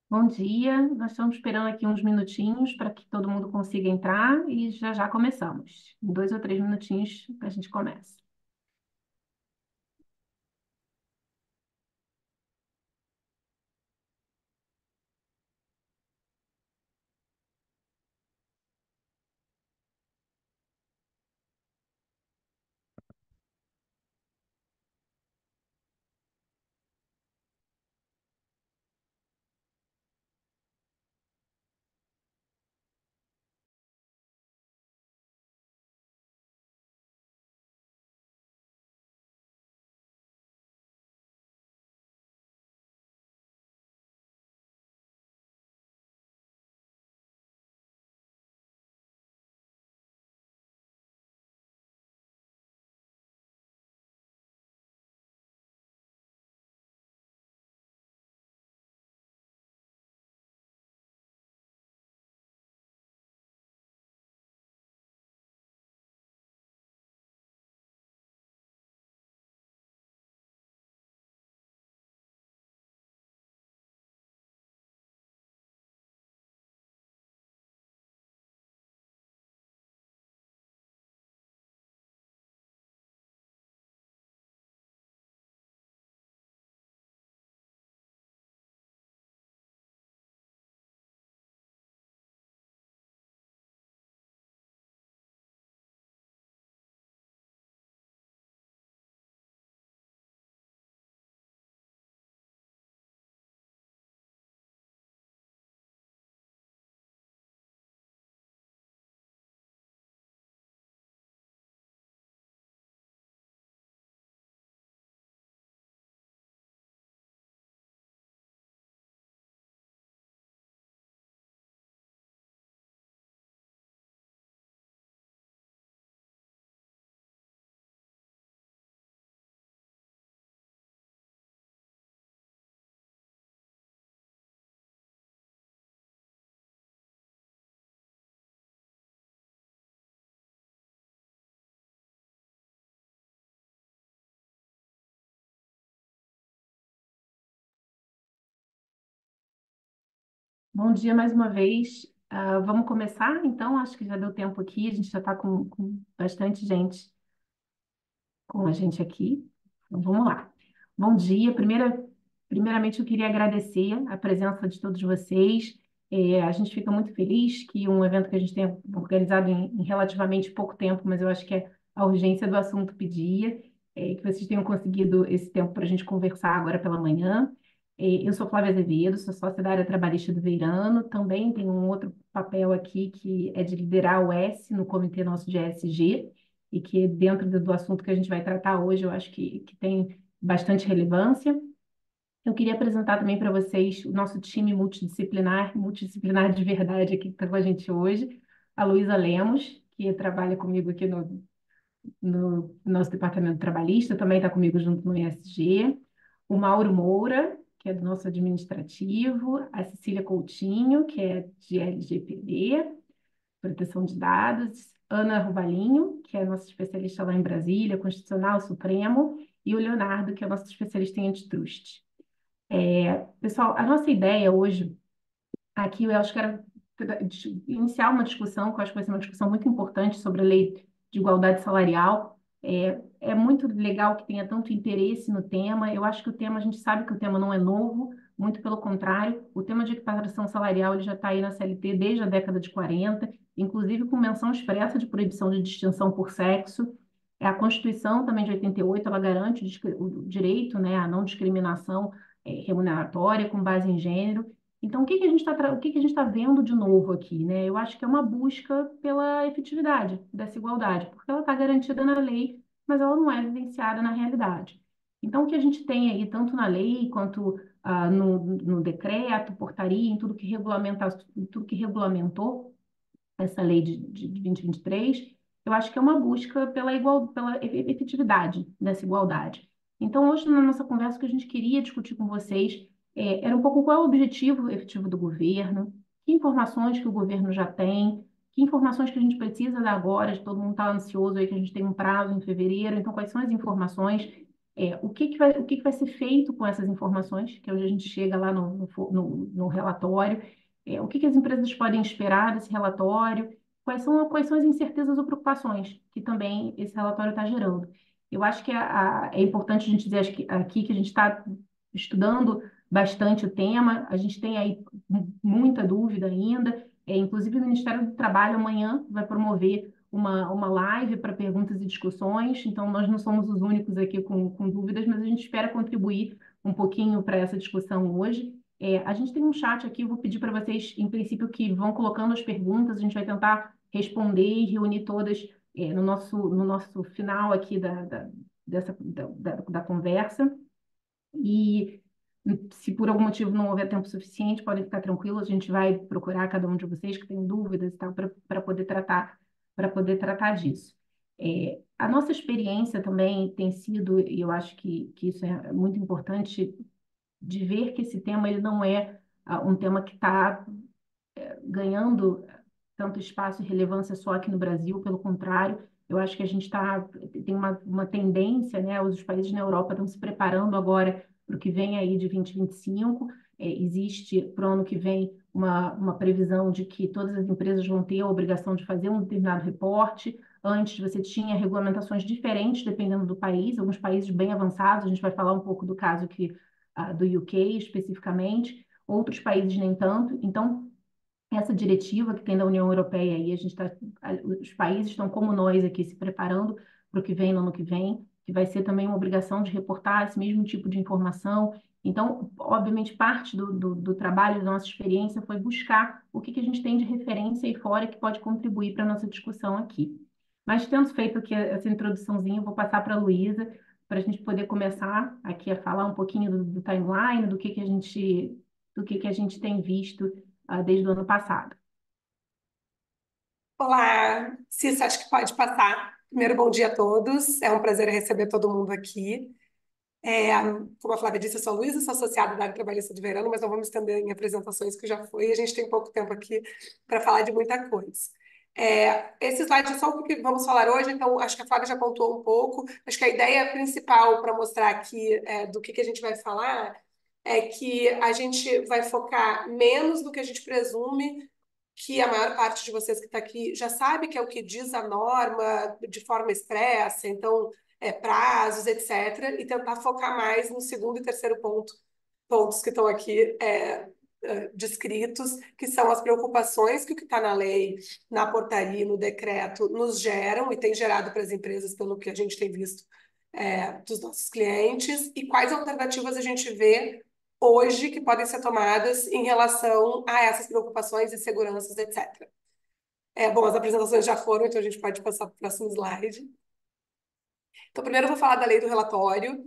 Bom dia, nós estamos esperando aqui uns minutinhos para que todo mundo consiga entrar e já já começamos. Em 2 ou 3 minutinhos a gente começa. Bom dia mais uma vez. Vamos começar? Então, acho que já deu tempo aqui, a gente já está com bastante gente com a gente aqui. Então, vamos lá. Bom dia. Primeiramente, eu queria agradecer a presença de todos vocês. A gente fica muito feliz que um evento que a gente tenha organizado em relativamente pouco tempo, mas eu acho que a urgência do assunto pedia, que vocês tenham conseguido esse tempo para a gente conversar agora pela manhã. Eu sou Flávia Azevedo, sou sócia da área trabalhista do Veirano, também tenho um outro papel aqui que é de liderar o S no comitê nosso de ESG, e que dentro do assunto que a gente vai tratar hoje, eu acho que tem bastante relevância. Eu queria apresentar também para vocês o nosso time multidisciplinar de verdade aqui que está com a gente hoje, a Luísa Lemos, que trabalha comigo aqui no nosso departamento trabalhista, também está comigo junto no ESG, o Mauro Moura, que é do nosso administrativo, a Cecília Coutinho, que é de LGPD, proteção de dados, Ana Rubalinho, que é nossa especialista lá em Brasília, Constitucional Supremo, e o Leonardo, que é nosso especialista em antitrust. Pessoal, a nossa ideia hoje, aqui eu acho que era iniciar uma discussão, que eu acho que vai ser uma discussão muito importante sobre a lei de igualdade salarial. É muito legal que tenha tanto interesse no tema. Eu acho que o tema, a gente sabe que o tema não é novo, muito pelo contrário, o tema de equiparação salarial ele já está aí na CLT desde a década de 40, inclusive com menção expressa de proibição de distinção por sexo. A Constituição também de 88, ela garante o direito, né, à não discriminação remuneratória com base em gênero. Então, o que que a gente está vendo de novo aqui, né? Eu acho que é uma busca pela efetividade dessa igualdade, porque ela está garantida na lei, mas ela não é vivenciada na realidade. Então, o que a gente tem aí, tanto na lei quanto no decreto, portaria, em tudo que regulamentou essa lei de 2023, eu acho que é uma busca pela efetividade dessa igualdade. Então, hoje, na nossa conversa, o que a gente queria discutir com vocês era um pouco qual é o objetivo efetivo do governo, que informações que o governo já tem, que informações que a gente precisa dar agora, de todo mundo está ansioso aí, que a gente tem um prazo em fevereiro, então quais são as informações o que que vai ser feito com essas informações, que hoje a gente chega lá no relatório, o que que as empresas podem esperar desse relatório, quais são as incertezas ou preocupações que também esse relatório está gerando. Eu acho que é importante a gente dizer aqui que a gente está estudando bastante o tema, a gente tem aí muita dúvida ainda, inclusive o Ministério do Trabalho amanhã vai promover uma live para perguntas e discussões, então nós não somos os únicos aqui com dúvidas, mas a gente espera contribuir um pouquinho para essa discussão hoje. A gente tem um chat aqui, eu vou pedir para vocês, em princípio, que vão colocando as perguntas, a gente vai tentar responder e reunir todas no nosso final aqui da conversa. E se por algum motivo não houver tempo suficiente, podem ficar tranquilos, a gente vai procurar cada um de vocês que tem dúvidas e tal para poder tratar disso. A nossa experiência também tem sido, e eu acho que isso é muito importante, de ver que esse tema ele não é um tema que está ganhando tanto espaço e relevância só aqui no Brasil, pelo contrário, eu acho que a gente tem uma tendência, né? Os países na Europa estão se preparando agora para o que vem aí de 2025. Existe para o ano que vem uma previsão de que todas as empresas vão ter a obrigação de fazer um determinado reporte. Antes você tinha regulamentações diferentes dependendo do país, alguns países bem avançados, a gente vai falar um pouco do caso aqui do UK especificamente, outros países nem tanto. Então, essa diretiva que tem da União Europeia e os países estão como nós aqui se preparando para o que vem no ano que vem, que vai ser também uma obrigação de reportar esse mesmo tipo de informação. Então, obviamente, parte do trabalho, da nossa experiência foi buscar o que a gente tem de referência aí fora que pode contribuir para a nossa discussão aqui. Mas, tendo feito aqui essa introduçãozinha, eu vou passar para a Luísa, para a gente poder começar aqui a falar um pouquinho do timeline, do que a gente tem visto desde o ano passado. Olá, Cissa, acho que pode passar. Primeiro, bom dia a todos. É um prazer receber todo mundo aqui. Como a Flávia disse, eu sou a Luísa, sou associada da área trabalhista de verão, mas não vamos estender em apresentações que já foi, e a gente tem pouco tempo aqui para falar de muita coisa. Esse slide é só o que vamos falar hoje, então acho que a Flávia já pontuou um pouco. Acho que a ideia principal para mostrar aqui do que a gente vai falar é que a gente vai focar menos do que a gente presume que a maior parte de vocês que está aqui já sabe que é o que diz a norma de forma expressa, então, prazos, etc., e tentar focar mais no segundo e terceiro pontos que estão aqui descritos, que são as preocupações que o que está na lei, na portaria, no decreto, nos geram e tem gerado para as empresas, pelo que a gente tem visto dos nossos clientes, e quais alternativas a gente vê hoje que podem ser tomadas em relação a essas preocupações e seguranças, etc. Bom, as apresentações já foram, então a gente pode passar para o próximo slide. Então, primeiro eu vou falar da lei do relatório.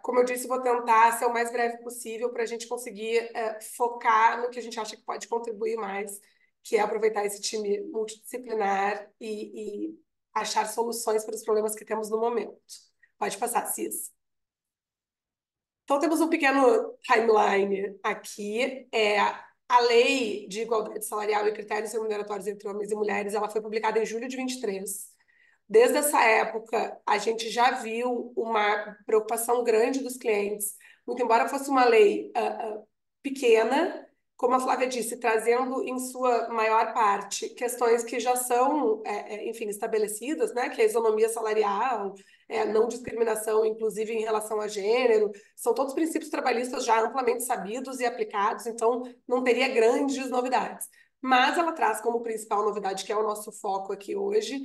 Como eu disse, vou tentar ser o mais breve possível para a gente conseguir focar no que a gente acha que pode contribuir mais, que é aproveitar esse time multidisciplinar e achar soluções para os problemas que temos no momento. Pode passar, Cis. Então, temos um pequeno timeline aqui. A Lei de Igualdade Salarial e Critérios Remuneratórios entre Homens e Mulheres, ela foi publicada em julho de 23. Desde essa época, a gente já viu uma preocupação grande dos clientes, muito embora fosse uma lei pequena, como a Flávia disse, trazendo em sua maior parte questões que já são, enfim, estabelecidas, né, que é a isonomia salarial, não discriminação, inclusive em relação a gênero, são todos princípios trabalhistas já amplamente sabidos e aplicados, então não teria grandes novidades. Mas ela traz como principal novidade, que é o nosso foco aqui hoje,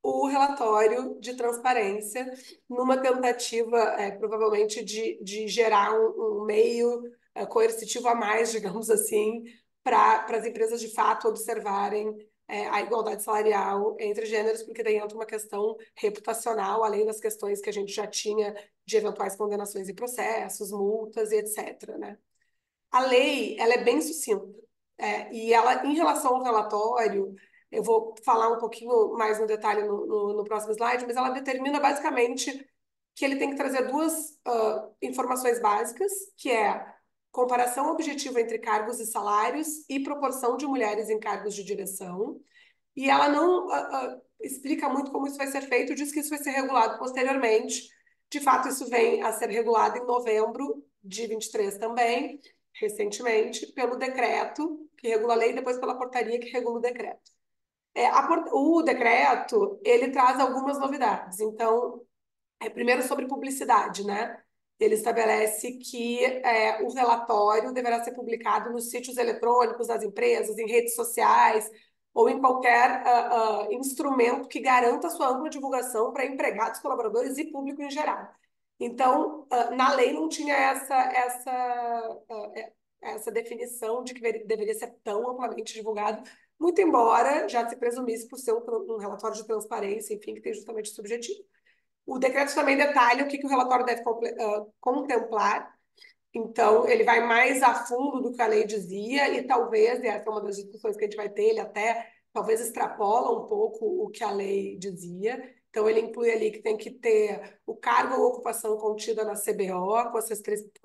o relatório de transparência, numa tentativa, provavelmente, de gerar um meio coercitivo a mais, digamos assim, para as empresas de fato observarem a igualdade salarial entre gêneros, porque daí entra uma questão reputacional, além das questões que a gente já tinha de eventuais condenações em processos, multas e etc., né? A lei, ela é bem sucinta, e ela, em relação ao relatório, eu vou falar um pouquinho mais no detalhe no próximo slide, mas ela determina basicamente que ele tem que trazer duas informações básicas, que é comparação objetiva entre cargos e salários e proporção de mulheres em cargos de direção. E ela não explica muito como isso vai ser feito, diz que isso vai ser regulado posteriormente De fato, isso vem a ser regulado em novembro de 23 também, recentemente, pelo decreto que regula a lei e depois pela portaria que regula o decreto. O decreto, ele traz algumas novidades. Então, primeiro sobre publicidade, né? Ele estabelece que o relatório deverá ser publicado nos sítios eletrônicos das empresas, em redes sociais ou em qualquer instrumento que garanta sua ampla divulgação para empregados, colaboradores e público em geral. Então, na lei não tinha essa definição de que deveria ser tão amplamente divulgado, muito embora já se presumisse por ser um relatório de transparência, enfim, que tem justamente esse objetivo. O decreto também detalha o que o relatório deve contemplar. Então, ele vai mais a fundo do que a lei dizia e talvez, e essa é uma das discussões que a gente vai ter, ele até talvez extrapola um pouco o que a lei dizia. Então, ele inclui ali que tem que ter o cargo ou ocupação contida na CBO, com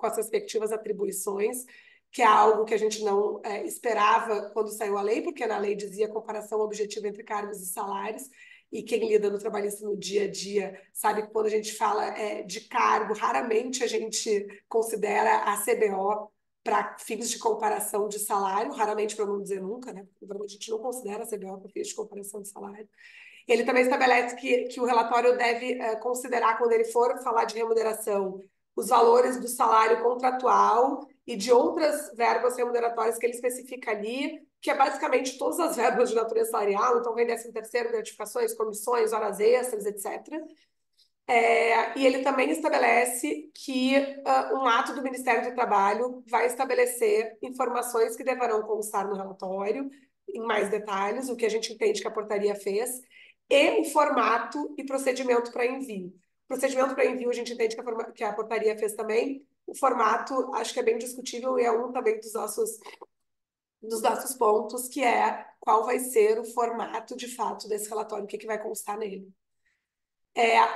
as respectivas atribuições, que é algo que a gente não esperava quando saiu a lei, porque na lei dizia comparação objetiva entre cargos e salários, e quem lida no trabalhista no dia a dia sabe que quando a gente fala de cargo, raramente a gente considera a CBO para fins de comparação de salário, raramente para não dizer nunca, né? Porque a gente não considera a CBO para fins de comparação de salário. Ele também estabelece que o relatório deve considerar, quando ele for falar de remuneração, os valores do salário contratual e de outras verbas remuneratórias que ele especifica ali, que é basicamente todas as verbas de natureza salarial, então vem 13º, gratificações, comissões, horas extras, etc. E ele também estabelece que um ato do Ministério do Trabalho vai estabelecer informações que deverão constar no relatório, em mais detalhes, o que a gente entende que a portaria fez, e o formato e procedimento para envio. O procedimento para envio a gente entende que a portaria fez também. O formato acho que é bem discutível e é um também dos nossos pontos, que é qual vai ser o formato de fato desse relatório, o que vai constar nele.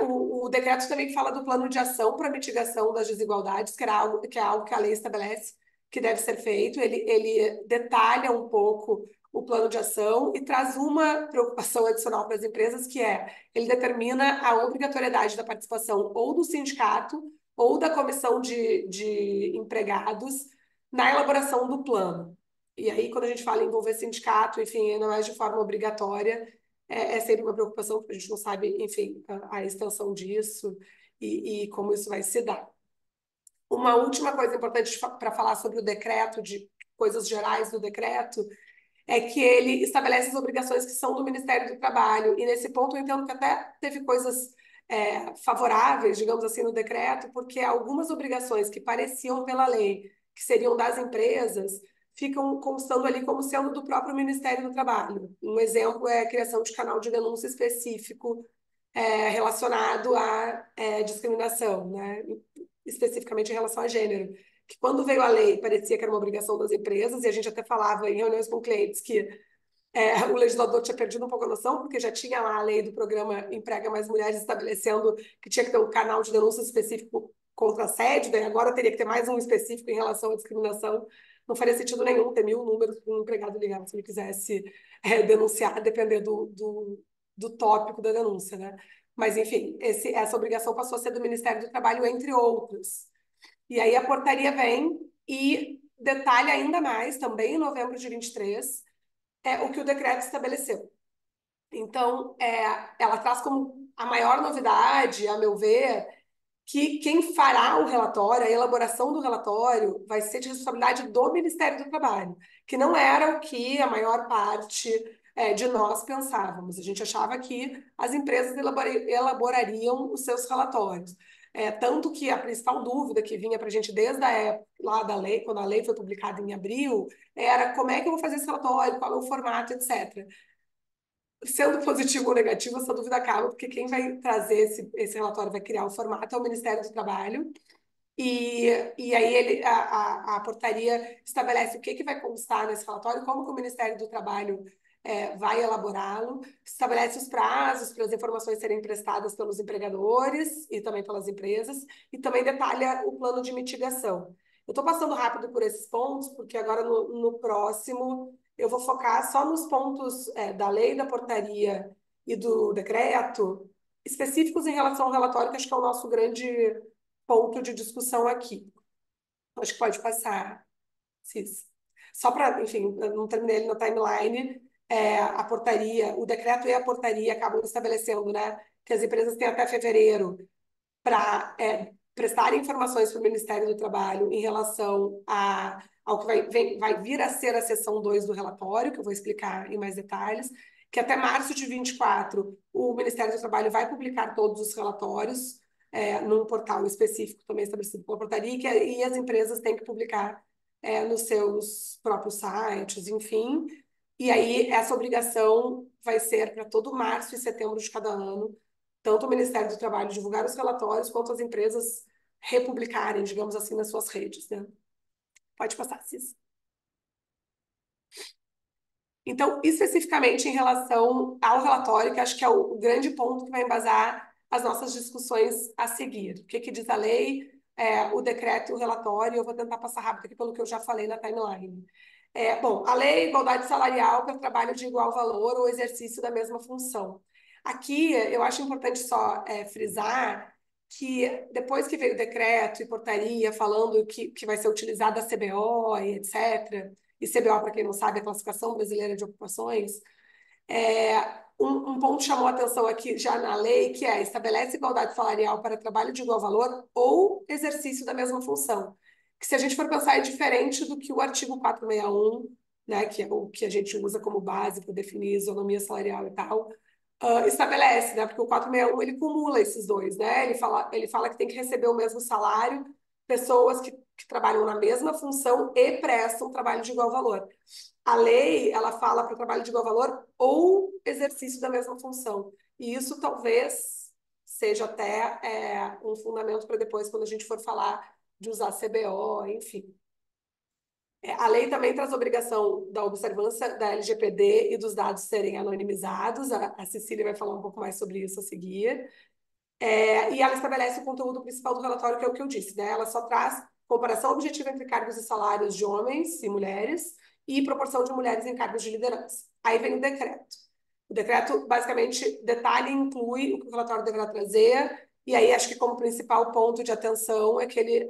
O decreto também fala do plano de ação para mitigação das desigualdades, que é algo que a lei estabelece que deve ser feito. Ele detalha um pouco o plano de ação e traz uma preocupação adicional para as empresas, que ele determina a obrigatoriedade da participação ou do sindicato ou da comissão de empregados na elaboração do plano. E aí, quando a gente fala em envolver sindicato, enfim, não é de forma obrigatória, é sempre uma preocupação, porque a gente não sabe, enfim, a extensão disso e como isso vai se dar. Uma última coisa importante para falar sobre o decreto, de coisas gerais do decreto, é que ele estabelece as obrigações que são do Ministério do Trabalho. E nesse ponto eu entendo que até teve coisas favoráveis, digamos assim, no decreto, porque algumas obrigações que pareciam pela lei, que seriam das empresas, ficam constando ali como sendo do próprio Ministério do Trabalho. Um exemplo é a criação de canal de denúncia específico relacionado à discriminação, né? Especificamente em relação a gênero. Que quando veio a lei, parecia que era uma obrigação das empresas, e a gente até falava em reuniões com clientes que o legislador tinha perdido um pouco a noção, porque já tinha lá a lei do programa Emprega Mais Mulheres estabelecendo que tinha que ter um canal de denúncia específico contra assédio, daí agora teria que ter mais um específico em relação à discriminação. Não faria sentido nenhum ter 1000 números para um empregado ligar se ele quisesse denunciar, depender do tópico da denúncia, né? Mas, enfim, essa obrigação passou a ser do Ministério do Trabalho, entre outros. E aí a portaria vem e detalha ainda mais, também em novembro de 23, o que o decreto estabeleceu. Então, ela traz como a maior novidade, a meu ver, que quem fará o relatório, a elaboração do relatório, vai ser de responsabilidade do Ministério do Trabalho, que não era o que a maior parte de nós pensávamos. A gente achava que as empresas elaborariam os seus relatórios. Tanto que a principal dúvida que vinha para a gente desde a época lá da lei, quando a lei foi publicada em abril, era como é que eu vou fazer esse relatório, qual é o formato, etc. Sendo positivo ou negativo, essa dúvida acaba, porque quem vai trazer esse relatório, vai criar o formato, é o Ministério do Trabalho, e aí a portaria estabelece o que vai constar nesse relatório, como que o Ministério do Trabalho vai elaborá-lo, estabelece os prazos para as informações serem prestadas pelos empregadores e também pelas empresas, e também detalha o plano de mitigação. Eu estou passando rápido por esses pontos, porque agora no próximo eu vou focar só nos pontos da lei, da portaria e do decreto, específicos em relação ao relatório, que acho que é o nosso grande ponto de discussão aqui. Acho que pode passar, Cis. Só para, enfim, eu não terminei ele na timeline, a portaria, o decreto e a portaria acabam estabelecendo, né, que as empresas têm até fevereiro para prestarem informações para o Ministério do Trabalho em relação ao que vai vir a ser a seção 2 do relatório, que eu vou explicar em mais detalhes, que até março de 24 o Ministério do Trabalho vai publicar todos os relatórios num portal específico também estabelecido pela portaria, e as empresas têm que publicar nos seus próprios sites, enfim. E aí essa obrigação vai ser para todo março e setembro de cada ano, tanto o Ministério do Trabalho divulgar os relatórios, quanto as empresas republicarem, digamos assim, nas suas redes, né? Pode passar, Cis. Então, especificamente em relação ao relatório, que acho que é o grande ponto que vai embasar as nossas discussões a seguir. O que, que diz a lei, o decreto e o relatório, eu vou tentar passar rápido aqui pelo que eu já falei na timeline. Bom, a lei, igualdade salarial para trabalho de igual valor ou exercício da mesma função. Aqui, eu acho importante só frisar que depois que veio o decreto e portaria falando que vai ser utilizada a CBO e etc., e CBO, para quem não sabe, é a Classificação Brasileira de Ocupações, um ponto chamou a atenção aqui já na lei, que estabelece igualdade salarial para trabalho de igual valor ou exercício da mesma função. Que se a gente for pensar, é diferente do que o artigo 461, né, que é o que a gente usa como base para definir isonomia salarial e tal, estabelece, né, porque o 461 ele cumula esses dois, né, ele fala que tem que receber o mesmo salário pessoas que trabalham na mesma função e prestam trabalho de igual valor. A lei, ela fala para o trabalho de igual valor ou exercício da mesma função. E isso talvez seja até um fundamento para depois, quando a gente for falar de usar CBO, enfim. A lei também traz a obrigação da observância da LGPD e dos dados serem anonimizados. A Cecília vai falar um pouco mais sobre isso a seguir. E ela estabelece o conteúdo principal do relatório, que é o que eu disse, né? Ela só traz comparação objetiva entre cargos e salários de homens e mulheres e proporção de mulheres em cargos de liderança. Aí vem o decreto. O decreto, basicamente, detalha e inclui o que o relatório deverá trazer, e aí acho que como principal ponto de atenção é que ele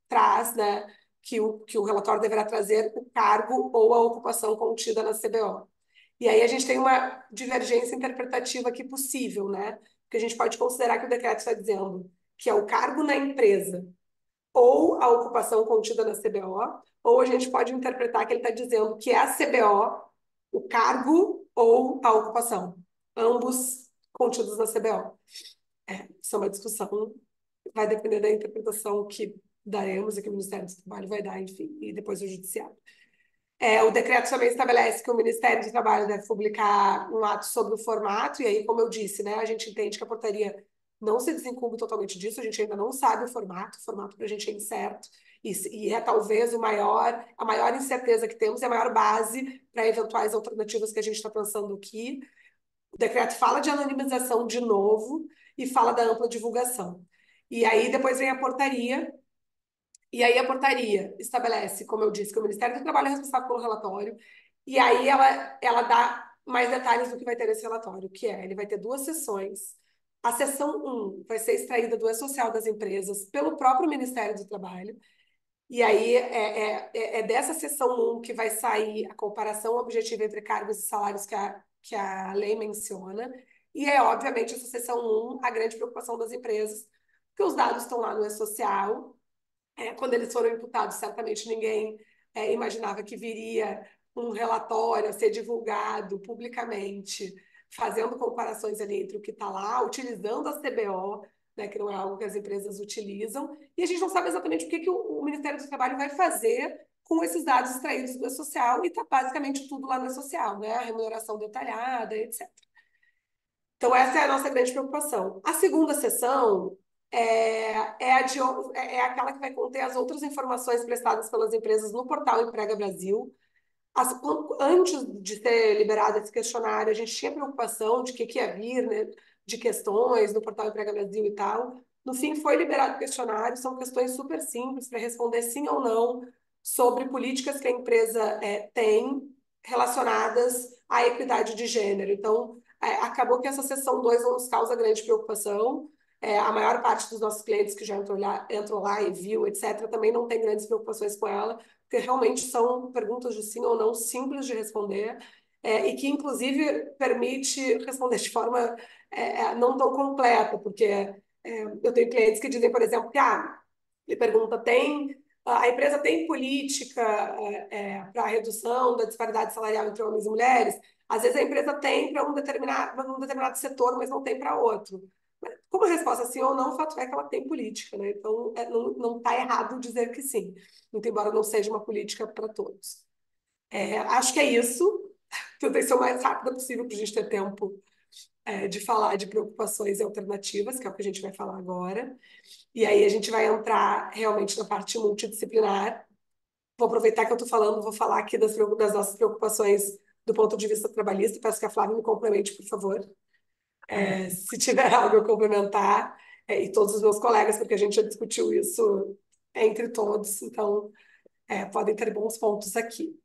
traz, né, que o relatório deverá trazer o cargo ou a ocupação contida na CBO. E aí a gente tem uma divergência interpretativa aqui possível, né? Porque a gente pode considerar que o decreto está dizendo que é o cargo na empresa ou a ocupação contida na CBO, ou a gente pode interpretar que ele está dizendo que é a CBO, o cargo ou a ocupação, ambos contidos na CBO. Isso é uma discussão, vai depender da interpretação que daremos e que o Ministério do Trabalho vai dar, enfim, e depois o Judiciário. O decreto também estabelece que o Ministério do Trabalho deve publicar um ato sobre o formato, e aí, como eu disse, né, a gente entende que a portaria não se desincumbe totalmente disso, a gente ainda não sabe o formato para a gente é incerto, e é talvez a maior incerteza que temos e a maior base para eventuais alternativas que a gente está pensando aqui. O decreto fala de anonimização de novo e fala da ampla divulgação. E aí depois vem a portaria, e aí a portaria estabelece, como eu disse, que o Ministério do Trabalho é responsável pelo relatório, e aí ela dá mais detalhes do que vai ter nesse relatório, que ele vai ter duas sessões. A sessão 1 vai ser extraída do E-Social das empresas pelo próprio Ministério do Trabalho, e aí é dessa sessão 1 que vai sair a comparação objetiva entre cargos e salários que a lei menciona, e obviamente, essa sessão 1 a grande preocupação das empresas, porque os dados estão lá no E-Social. Quando eles foram imputados, certamente ninguém imaginava que viria um relatório a ser divulgado publicamente, fazendo comparações ali entre o que está lá, utilizando a CBO, né, que não é algo que as empresas utilizam, e a gente não sabe exatamente o que o Ministério do Trabalho vai fazer com esses dados extraídos do E-Social, e está basicamente tudo lá no E-Social, né, a remuneração detalhada, etc. Então, essa é a nossa grande preocupação. A segunda sessão é aquela que vai conter as outras informações prestadas pelas empresas no portal Emprega Brasil. Antes de ser liberado esse questionário, a gente tinha preocupação de que ia vir, né, de questões no portal Emprega Brasil e tal. No fim, foi liberado o questionário, são questões super simples para responder sim ou não sobre políticas que a empresa tem relacionadas à equidade de gênero. Então, acabou que essa seção 2 não nos causa grande preocupação. A maior parte dos nossos clientes que já entrou lá e viu, etc., também não tem grandes preocupações com ela, porque realmente são perguntas de sim ou não simples de responder, e que, inclusive, permite responder de forma não tão completa, porque eu tenho clientes que dizem, por exemplo, que ele pergunta, a empresa tem política para a redução da disparidade salarial entre homens e mulheres? Às vezes a empresa tem para um determinado setor, mas não tem para outro. Como a resposta é sim ou não, o fato é que ela tem política, né? Então, não está errado dizer que sim, muito embora não seja uma política para todos. Acho que é isso. Tentei ser o mais rápida possível para a gente ter tempo de falar de preocupações e alternativas, que é o que a gente vai falar agora. E aí a gente vai entrar realmente na parte multidisciplinar. Vou aproveitar que eu estou falando, vou falar aqui das nossas preocupações do ponto de vista trabalhista. Peço que a Flávia me complemente, por favor. Se tiver algo a complementar, e todos os meus colegas, porque a gente já discutiu isso entre todos, então podem ter bons pontos aqui.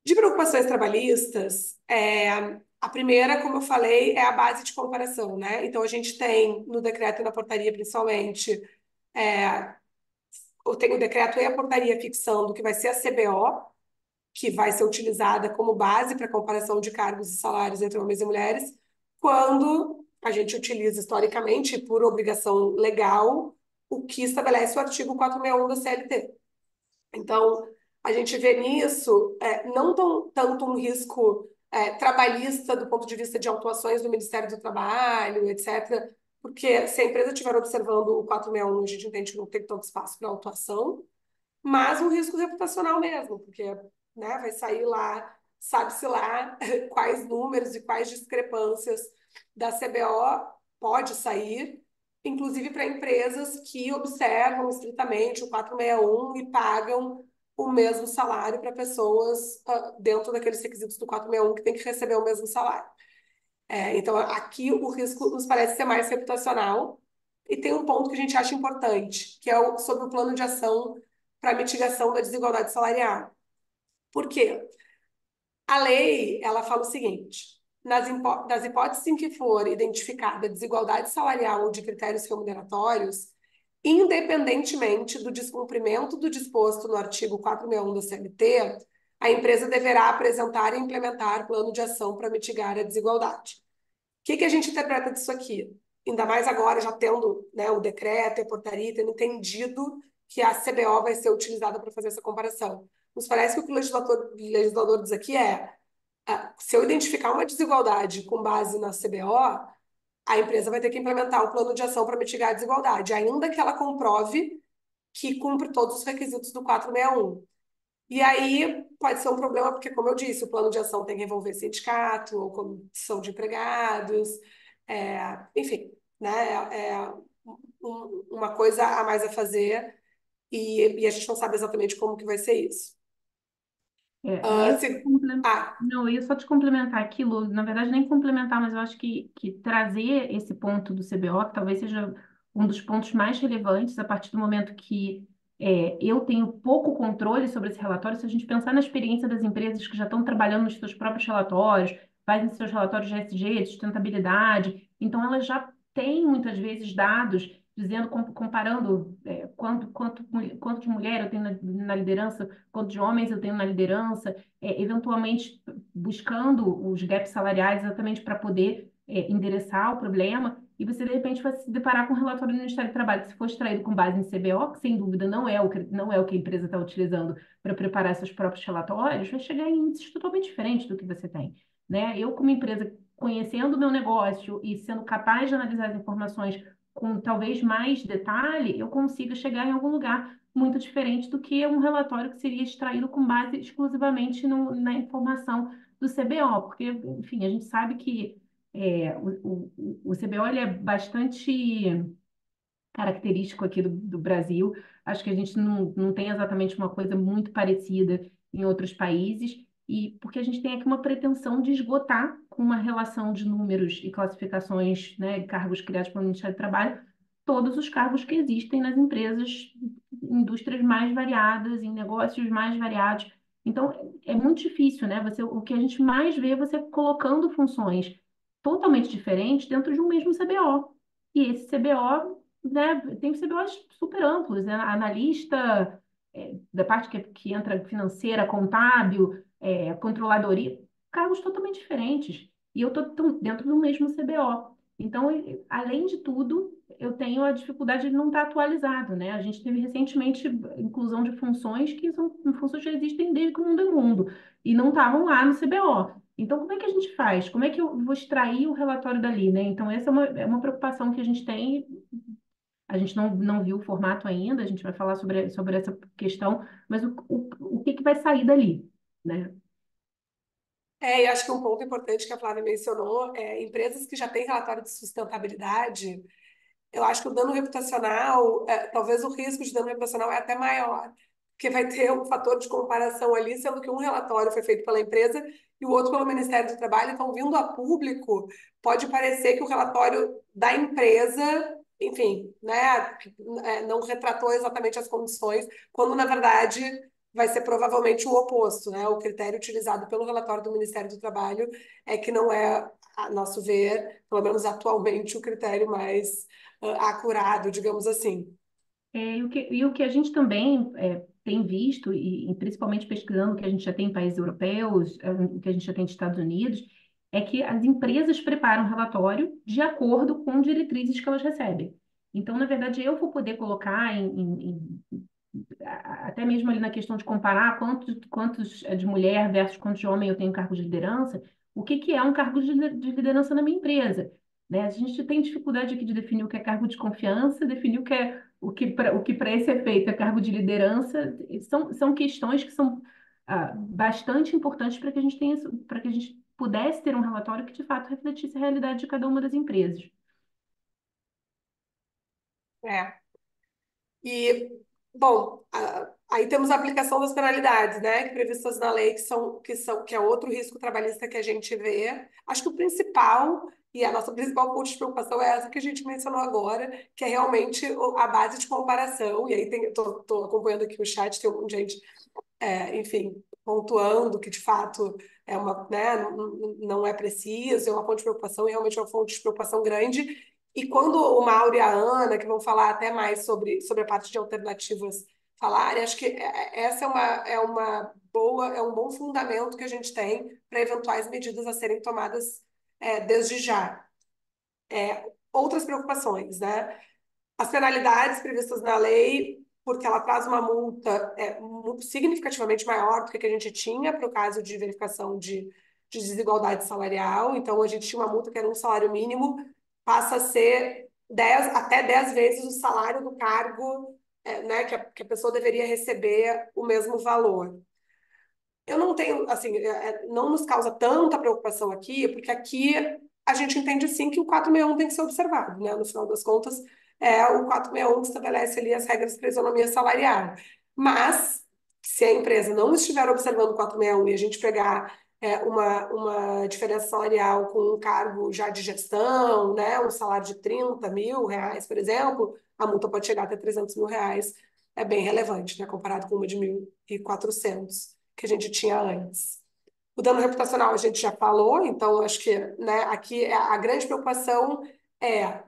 De preocupações trabalhistas, a primeira, como eu falei, é a base de comparação, né? Então, a gente tem no decreto e na portaria, principalmente, eu tenho o decreto e a portaria fixando que vai ser a CBO, que vai ser utilizada como base para comparação de cargos e salários entre homens e mulheres, quando a gente utiliza historicamente, por obrigação legal, o que estabelece o artigo 461 da CLT. Então, a gente vê nisso não tanto um risco trabalhista do ponto de vista de autuações do Ministério do Trabalho, etc., porque se a empresa estiver observando o 461, a gente entende que não tem tanto espaço para autuação, mas um risco reputacional mesmo, porque vai sair lá, sabe-se lá quais números e quais discrepâncias da CBO pode sair, inclusive para empresas que observam estritamente o 461 e pagam o mesmo salário para pessoas dentro daqueles requisitos do 461 que tem que receber o mesmo salário. Então, aqui o risco nos parece ser mais reputacional. E tem um ponto que a gente acha importante, que é sobre o plano de ação para mitigação da desigualdade salarial. Por quê? A lei, ela fala o seguinte: nas hipóteses em que for identificada desigualdade salarial ou de critérios remuneratórios, independentemente do descumprimento do disposto no artigo 461 da CLT, a empresa deverá apresentar e implementar plano de ação para mitigar a desigualdade. O que a gente interpreta disso aqui? Ainda mais agora, já tendo o decreto e a portaria, tendo entendido que a CBO vai ser utilizada para fazer essa comparação. Nos parece que o que o legislador diz aqui se eu identificar uma desigualdade com base na CBO, a empresa vai ter que implementar um plano de ação para mitigar a desigualdade, ainda que ela comprove que cumpre todos os requisitos do 461. E aí pode ser um problema, porque, como eu disse, o plano de ação tem que envolver sindicato ou comissão de empregados, enfim, né? Uma coisa a mais a fazer e a gente não sabe exatamente como que vai ser isso. Eu ia Se, não, eu ia só te complementar aquilo, na verdade nem complementar, mas eu acho que trazer esse ponto do CBO, que talvez seja um dos pontos mais relevantes a partir do momento que eu tenho pouco controle sobre esse relatório, se a gente pensar na experiência das empresas que já estão trabalhando nos seus próprios relatórios, fazem seus relatórios de ESG, de sustentabilidade, então elas já têm muitas vezes dados dizendo, comparando quanto de mulher eu tenho na liderança, quanto de homens eu tenho na liderança, eventualmente buscando os gaps salariais exatamente para poder endereçar o problema, e você de repente vai se deparar com um relatório do Ministério do Trabalho que se for extraído com base em CBO, que sem dúvida não é o que a empresa está utilizando para preparar seus próprios relatórios, vai chegar em índices totalmente diferentes do que você tem, né? Eu, como empresa, conhecendo o meu negócio e sendo capaz de analisar as informações com talvez mais detalhe, eu consiga chegar em algum lugar muito diferente do que um relatório que seria extraído com base exclusivamente na informação do CBO, porque, enfim, a gente sabe que o CBO ele é bastante característico aqui do Brasil. Acho que a gente não tem exatamente uma coisa muito parecida em outros países, e porque a gente tem aqui uma pretensão de esgotar com uma relação de números e classificações, né, de cargos criados pelo Ministério do Trabalho, todos os cargos que existem nas empresas, indústrias mais variadas, em negócios mais variados. Então, é muito difícil, né? O que a gente mais vê é você colocando funções totalmente diferentes dentro de um mesmo CBO. E esse CBO, né, tem CBOs super amplos, né? Analista, da parte que entra financeira, contábil, controladoria, cargos totalmente diferentes. E eu estou dentro do mesmo CBO. Então, além de tudo, eu tenho a dificuldade de não estar atualizado, né? A gente teve recentemente inclusão de funções que são funções que existem desde que o mundo é mundo e não estavam lá no CBO. Então, como é que a gente faz? Como é que eu vou extrair o relatório dali, né? Então, essa é uma preocupação que a gente tem. A gente não viu o formato ainda, a gente vai falar sobre essa questão, mas o que vai sair dali, né? E acho que um ponto importante que a Flávia mencionou é empresas que já têm relatório de sustentabilidade. Eu acho que o dano reputacional, talvez o risco de dano reputacional é até maior, porque vai ter um fator de comparação ali, sendo que um relatório foi feito pela empresa e o outro pelo Ministério do Trabalho, então vindo a público, pode parecer que o relatório da empresa, enfim, né, não retratou exatamente as condições, quando na verdade vai ser provavelmente o oposto, né? O critério utilizado pelo relatório do Ministério do Trabalho é que não é, a nosso ver, pelo menos atualmente, o critério mais acurado, digamos assim. E o que a gente também tem visto, e principalmente pesquisando o que a gente já tem em países europeus, o que a gente já tem nos Estados Unidos, é que as empresas preparam um relatório de acordo com diretrizes que elas recebem. Então, na verdade, eu vou poder colocar até mesmo ali na questão de comparar quantos de mulher versus quantos de homem eu tenho em cargo de liderança, o que que é um cargo de liderança na minha empresa, né? A gente tem dificuldade aqui de definir o que é cargo de confiança, definir o que para esse efeito é cargo de liderança, são questões que são bastante importantes para que a gente tenha, para que a gente pudesse ter um relatório que de fato refletisse a realidade de cada uma das empresas. É. E, bom, aí temos a aplicação das penalidades, né, que previstas na lei, que é outro risco trabalhista que a gente vê. Acho que o principal, e a nossa principal fonte de preocupação é essa que a gente mencionou agora, que é realmente a base de comparação. E aí tô acompanhando aqui o chat, tem um monte de gente, enfim, pontuando que de fato é uma, né, não é preciso, é uma fonte de preocupação, e realmente é uma fonte de preocupação grande. E quando o Mauro e a Ana, que vão falar até mais sobre a parte de alternativas, falarem, acho que essa é um bom fundamento que a gente tem para eventuais medidas a serem tomadas desde já. Outras preocupações, né? As penalidades previstas na lei, porque ela traz uma multa significativamente maior do que a gente tinha para o caso de verificação de desigualdade salarial. Então, a gente tinha uma multa que era um salário mínimo, passa a ser até 10 vezes o salário do cargo, né, que a pessoa deveria receber o mesmo valor. Eu não tenho, assim, não nos causa tanta preocupação aqui, porque aqui a gente entende sim que o 461 tem que ser observado, né? No final das contas, é o 461 que estabelece ali as regras para a isonomia salarial. Mas, se a empresa não estiver observando o 461 e a gente pegar uma diferença salarial com um cargo já de gestão, né? Um salário de 30 mil reais, por exemplo, a multa pode chegar até 300 mil reais. É bem relevante, né? Comparado com uma de 1.400 que a gente tinha antes. O dano reputacional a gente já falou, então acho que, né, aqui a grande preocupação é,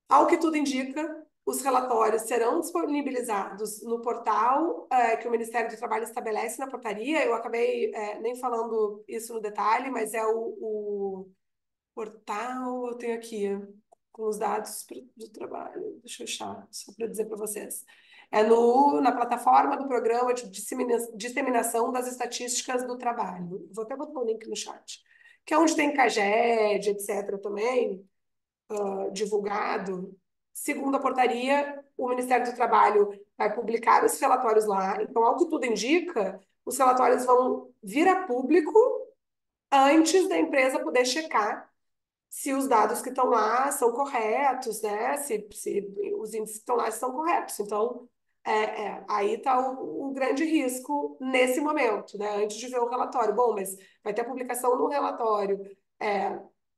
ao que tudo indica, os relatórios serão disponibilizados no portal que o Ministério do Trabalho estabelece na portaria. Eu acabei nem falando isso no detalhe, mas é o portal, eu tenho aqui com os dados do trabalho. Deixa eu achar, só para dizer para vocês. É na plataforma do Programa de Disseminação das Estatísticas do Trabalho. Vou até botar o link no chat. Que é onde tem CAGED, etc. também, divulgado. Segundo a portaria, o Ministério do Trabalho vai publicar os relatórios lá. Então, ao que tudo indica, os relatórios vão vir a público antes da empresa poder checar se os dados que estão lá são corretos, né? Se os índices que estão lá estão corretos. Então, aí está o grande risco nesse momento, né? Antes de ver o relatório. Bom, mas vai ter a publicação no relatório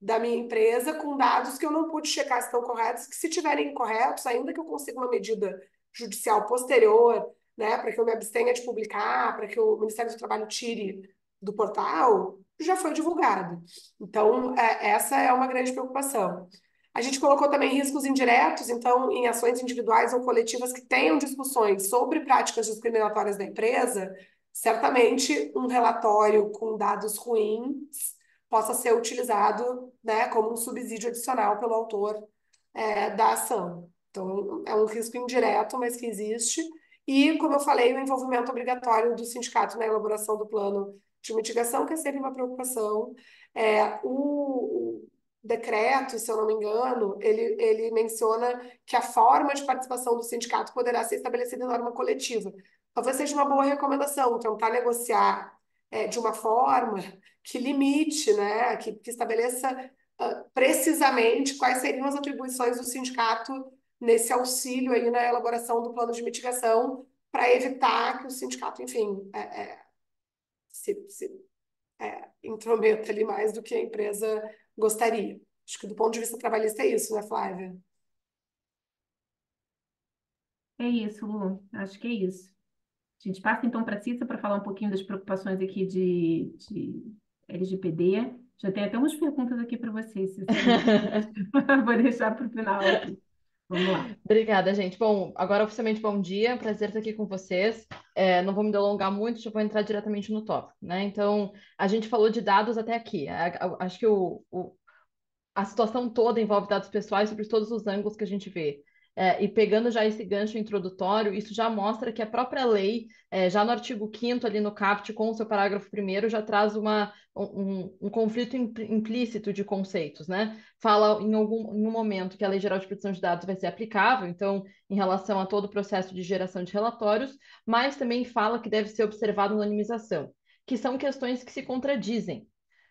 da minha empresa com dados que eu não pude checar se estão corretos, que se tiverem incorretos, ainda que eu consiga uma medida judicial posterior, né, para que eu me abstenha de publicar, para que o Ministério do Trabalho tire do portal já foi divulgado. Então, essa é uma grande preocupação. A gente colocou também riscos indiretos, então, em ações individuais ou coletivas que tenham discussões sobre práticas discriminatórias da empresa, certamente um relatório com dados ruins possa ser utilizado, né, como um subsídio adicional pelo autor, da ação. Então, é um risco indireto, mas que existe. E, como eu falei, o envolvimento obrigatório do sindicato na elaboração do plano de mitigação, que é sempre uma preocupação. O decreto, se eu não me engano, ele menciona que a forma de participação do sindicato poderá ser estabelecida em norma coletiva. Talvez seja uma boa recomendação tentar negociar de uma forma que limite, né, que estabeleça precisamente quais seriam as atribuições do sindicato nesse auxílio aí na elaboração do plano de mitigação, para evitar que o sindicato, enfim, se intrometa ali mais do que a empresa gostaria. Acho que do ponto de vista trabalhista é isso, né, Flávia? É isso, Lu. Acho que é isso. A gente passa então para a Cissa para falar um pouquinho das preocupações aqui de LGPD. Já tem até umas perguntas aqui para você, Cissa, mas vou deixar para o final aqui. Vamos lá. Obrigada, gente. Bom, agora oficialmente bom dia, prazer estar aqui com vocês. Não vou me delongar muito, já vou entrar diretamente no tópico, né? Então, a gente falou de dados até aqui. Acho que a situação toda envolve dados pessoais sobre todos os ângulos que a gente vê. E pegando já esse gancho introdutório, isso já mostra que a própria lei, já no artigo 5º ali no CAPT, com o seu parágrafo 1º, já traz um conflito implícito de conceitos, né? Fala em um momento que a Lei Geral de Proteção de Dados vai ser aplicável, então, em relação a todo o processo de geração de relatórios, mas também fala que deve ser observada a anonimização, que são questões que se contradizem.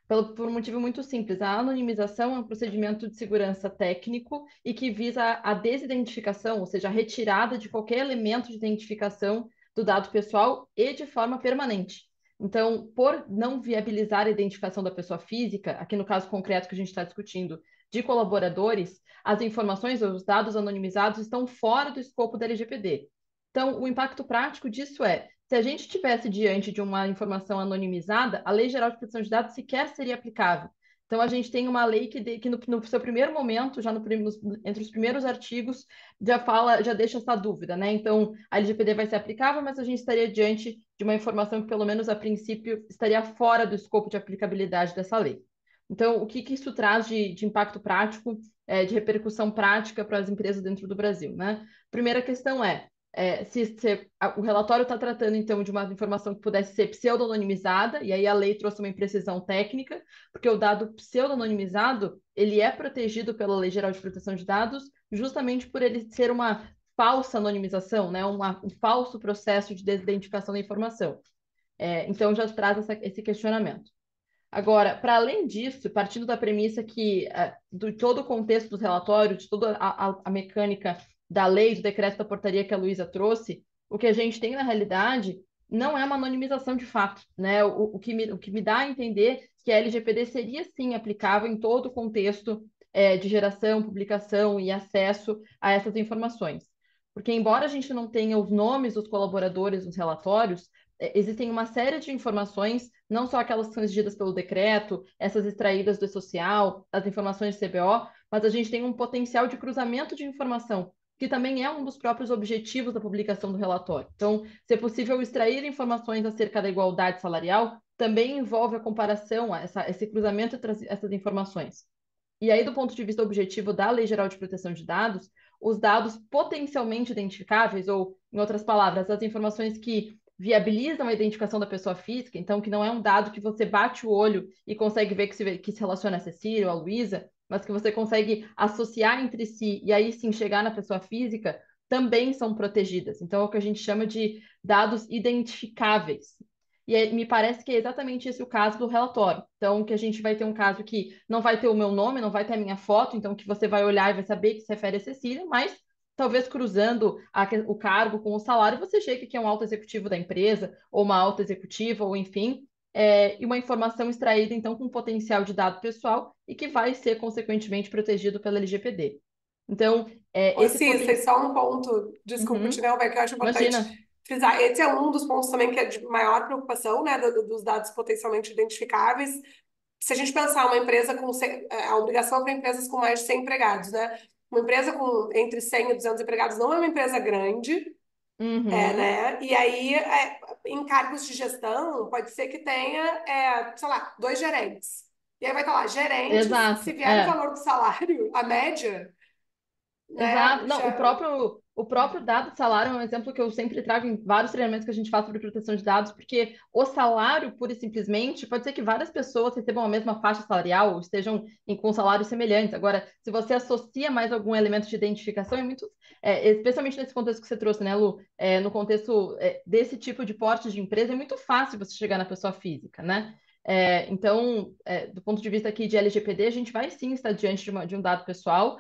Por um motivo muito simples, a anonimização é um procedimento de segurança técnico e que visa a desidentificação, ou seja, a retirada de qualquer elemento de identificação do dado pessoal e de forma permanente. Então, por não viabilizar a identificação da pessoa física, aqui no caso concreto que a gente está discutindo, de colaboradores, as informações ou os dados anonimizados estão fora do escopo da LGPD. Então, o impacto prático disso é se a gente estivesse diante de uma informação anonimizada, a Lei Geral de Proteção de Dados sequer seria aplicável. Então, a gente tem uma lei que no seu primeiro momento, já entre os primeiros artigos, já deixa essa dúvida, né? Então, a LGPD vai ser aplicável, mas a gente estaria diante de uma informação que, pelo menos a princípio, estaria fora do escopo de aplicabilidade dessa lei. Então, o que isso traz de impacto prático, de repercussão prática para as empresas dentro do Brasil, né? Primeira questão o relatório está tratando, então, de uma informação que pudesse ser pseudo-anonimizada, e aí a lei trouxe uma imprecisão técnica, porque o dado pseudo-anonimizado, ele é protegido pela Lei Geral de Proteção de Dados, justamente por ele ser uma falsa anonimização, né? Um falso processo de desidentificação da informação. Então, já traz esse questionamento. Agora, para além disso, partindo da premissa que de todo o contexto dos relatórios, de toda a mecânica da lei, do decreto da portaria que a Luísa trouxe, o que a gente tem na realidade não é uma anonimização de fato, né? O que me dá a entender que a LGPD seria sim aplicável em todo o contexto de geração, publicação e acesso a essas informações. Porque embora a gente não tenha os nomes dos colaboradores nos relatórios, existem uma série de informações, não só aquelas que são exigidas pelo decreto, essas extraídas do e-social, as informações de CBO, mas a gente tem um potencial de cruzamento de informação, que também é um dos próprios objetivos da publicação do relatório. Então, se é possível extrair informações acerca da igualdade salarial, também envolve a comparação, esse cruzamento entre essas informações. E aí, do ponto de vista objetivo da Lei Geral de Proteção de Dados, os dados potencialmente identificáveis, ou, em outras palavras, as informações que viabilizam a identificação da pessoa física, então que não é um dado que você bate o olho e consegue ver que se relaciona a Cecília ou a Luísa, mas que você consegue associar entre si e aí sim chegar na pessoa física, também são protegidas. Então, é o que a gente chama de dados identificáveis. E me parece que é exatamente esse o caso do relatório. Então, que a gente vai ter um caso que não vai ter o meu nome, não vai ter a minha foto, então que você vai olhar e vai saber que se refere a Cecília, mas talvez cruzando o cargo com o salário, você chegue que é um alto executivo da empresa, ou uma alta executiva, ou enfim, e uma informação extraída, então, com potencial de dado pessoal e que vai ser, consequentemente, protegido pela LGPD. Então, Ô, esse Cissa, e potencial... só um ponto, desculpa te Uhum, interromper, que eu acho importante. imagina. frisar, esse é um dos pontos também que é de maior preocupação, né, dos dados potencialmente identificáveis. Se a gente pensar uma empresa com a obrigação para empresas com mais de 100 empregados, né? Uma empresa com entre 100 e 200 empregados não é uma empresa grande, Uhum. né? E aí, em cargos de gestão, pode ser que tenha, sei lá, 2 gerentes. E aí vai estar lá, gerentes, se Exato, vier o valor do salário, a média, exato. né? Não, o próprio dado de salário é um exemplo que eu sempre trago em vários treinamentos que a gente faz sobre proteção de dados, porque o salário, pura e simplesmente, pode ser que várias pessoas recebam a mesma faixa salarial ou estejam com salários semelhantes. Agora, se você associa mais algum elemento de identificação, especialmente nesse contexto que você trouxe, né, Lu? No contexto desse tipo de porte de empresa, é muito fácil você chegar na pessoa física, né? Então, do ponto de vista aqui de LGPD, a gente vai sim estar diante de um dado pessoal,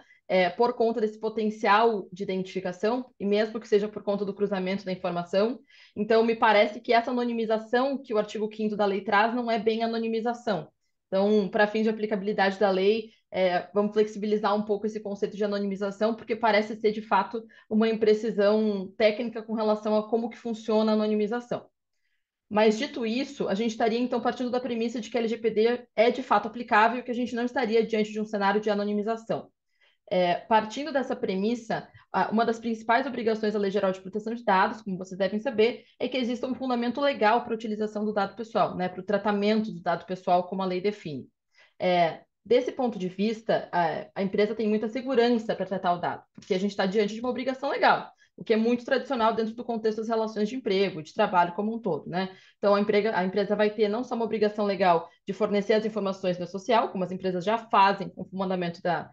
por conta desse potencial de identificação, e mesmo que seja por conta do cruzamento da informação. Então, me parece que essa anonimização que o artigo 5º da lei traz não é bem anonimização. Então, para fins de aplicabilidade da lei, vamos flexibilizar um pouco esse conceito de anonimização, porque parece ser, de fato, uma imprecisão técnica com relação a como que funciona a anonimização. Mas, dito isso, a gente estaria, então, partindo da premissa de que a LGPD é, de fato, aplicável e que a gente não estaria diante de um cenário de anonimização. Partindo dessa premissa, uma das principais obrigações da Lei Geral de Proteção de Dados, como vocês devem saber, é que exista um fundamento legal para a utilização do dado pessoal, né, para o tratamento do dado pessoal, como a lei define. Desse ponto de vista, a empresa tem muita segurança para tratar o dado, porque a gente está diante de uma obrigação legal, o que é muito tradicional dentro do contexto das relações de emprego, de trabalho como um todo, né? Então, a empresa vai ter não só uma obrigação legal de fornecer as informações no social, como as empresas já fazem com o fundamento da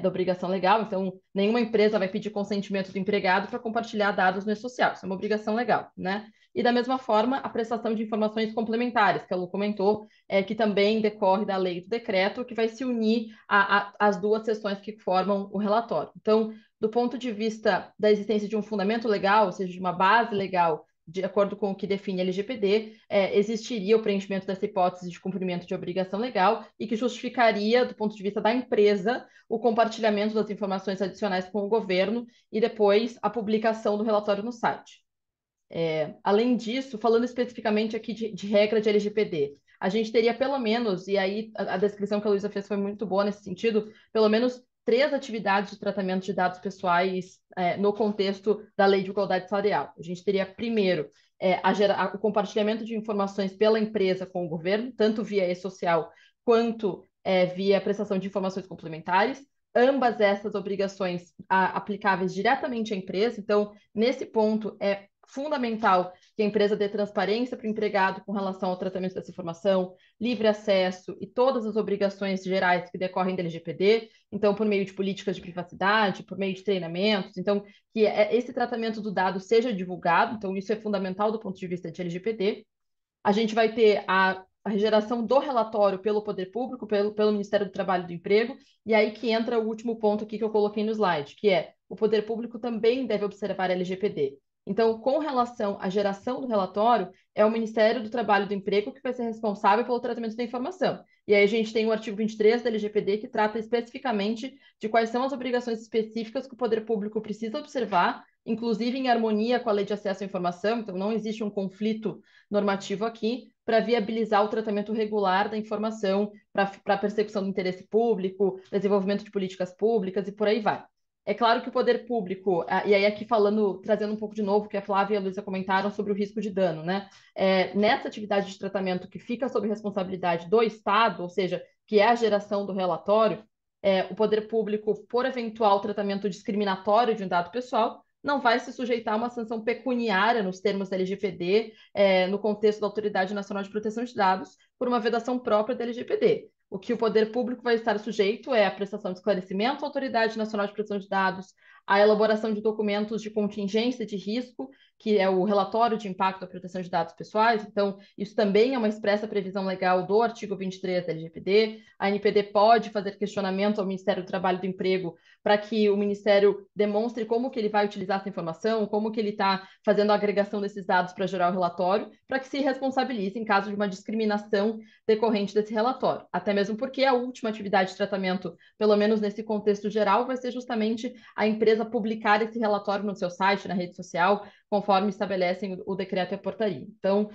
obrigação legal, então nenhuma empresa vai pedir consentimento do empregado para compartilhar dados no e-social, isso é uma obrigação legal, né? E da mesma forma, a prestação de informações complementares, que a Lu comentou, que também decorre da lei e do decreto, que vai se unir às duas seções que formam o relatório. Então, do ponto de vista da existência de um fundamento legal, ou seja, de uma base legal, de acordo com o que define a LGPD, existiria o preenchimento dessa hipótese de cumprimento de obrigação legal e que justificaria, do ponto de vista da empresa, o compartilhamento das informações adicionais com o governo e depois a publicação do relatório no site. Além disso, falando especificamente aqui de regra de LGPD, a gente teria pelo menos, e aí a descrição que a Luísa fez foi muito boa nesse sentido, pelo menos 3 atividades de tratamento de dados pessoais no contexto da Lei de Igualdade Salarial. A gente teria, primeiro, o compartilhamento de informações pela empresa com o governo, tanto via e-social quanto via prestação de informações complementares. Ambas essas obrigações aplicáveis diretamente à empresa. Então, nesse ponto, é fundamental que a empresa dê transparência para o empregado com relação ao tratamento dessa informação, livre acesso e todas as obrigações gerais que decorrem da LGPD, então, por meio de políticas de privacidade, por meio de treinamentos, então, que esse tratamento do dado seja divulgado, então, isso é fundamental do ponto de vista de LGPD. A gente vai ter a geração do relatório pelo poder público, pelo Ministério do Trabalho e do Emprego, e aí que entra o último ponto aqui que eu coloquei no slide, que é o poder público também deve observar a LGPD. Então, com relação à geração do relatório, é o Ministério do Trabalho e do Emprego que vai ser responsável pelo tratamento da informação. E aí a gente tem o artigo 23 da LGPD que trata especificamente de quais são as obrigações específicas que o poder público precisa observar, inclusive em harmonia com a Lei de Acesso à Informação, então não existe um conflito normativo aqui, para viabilizar o tratamento regular da informação, para a persecução do interesse público, desenvolvimento de políticas públicas e por aí vai. É claro que o poder público, e aí aqui trazendo um pouco de novo, que a Flávia e a Luísa comentaram sobre o risco de dano, né? Nessa atividade de tratamento que fica sob responsabilidade do Estado, ou seja, que é a geração do relatório, o poder público, por eventual tratamento discriminatório de um dado pessoal, não vai se sujeitar a uma sanção pecuniária nos termos da LGPD, no contexto da Autoridade Nacional de Proteção de Dados, por uma vedação própria da LGPD. O que o poder público vai estar sujeito é a prestação de esclarecimento à Autoridade Nacional de Proteção de Dados, a elaboração de documentos de contingência de risco, que é o relatório de impacto da proteção de dados pessoais. Então, isso também é uma expressa previsão legal do artigo 23 da LGPD. A NPD pode fazer questionamento ao Ministério do Trabalho e do Emprego para que o Ministério demonstre como que ele vai utilizar essa informação, como que ele está fazendo a agregação desses dados para gerar o relatório, para que se responsabilize em caso de uma discriminação decorrente desse relatório. Até mesmo porque a última atividade de tratamento, pelo menos nesse contexto geral, vai ser justamente a empresa empresa publicar esse relatório no seu site, na rede social, conforme estabelecem o decreto e a portaria. Então,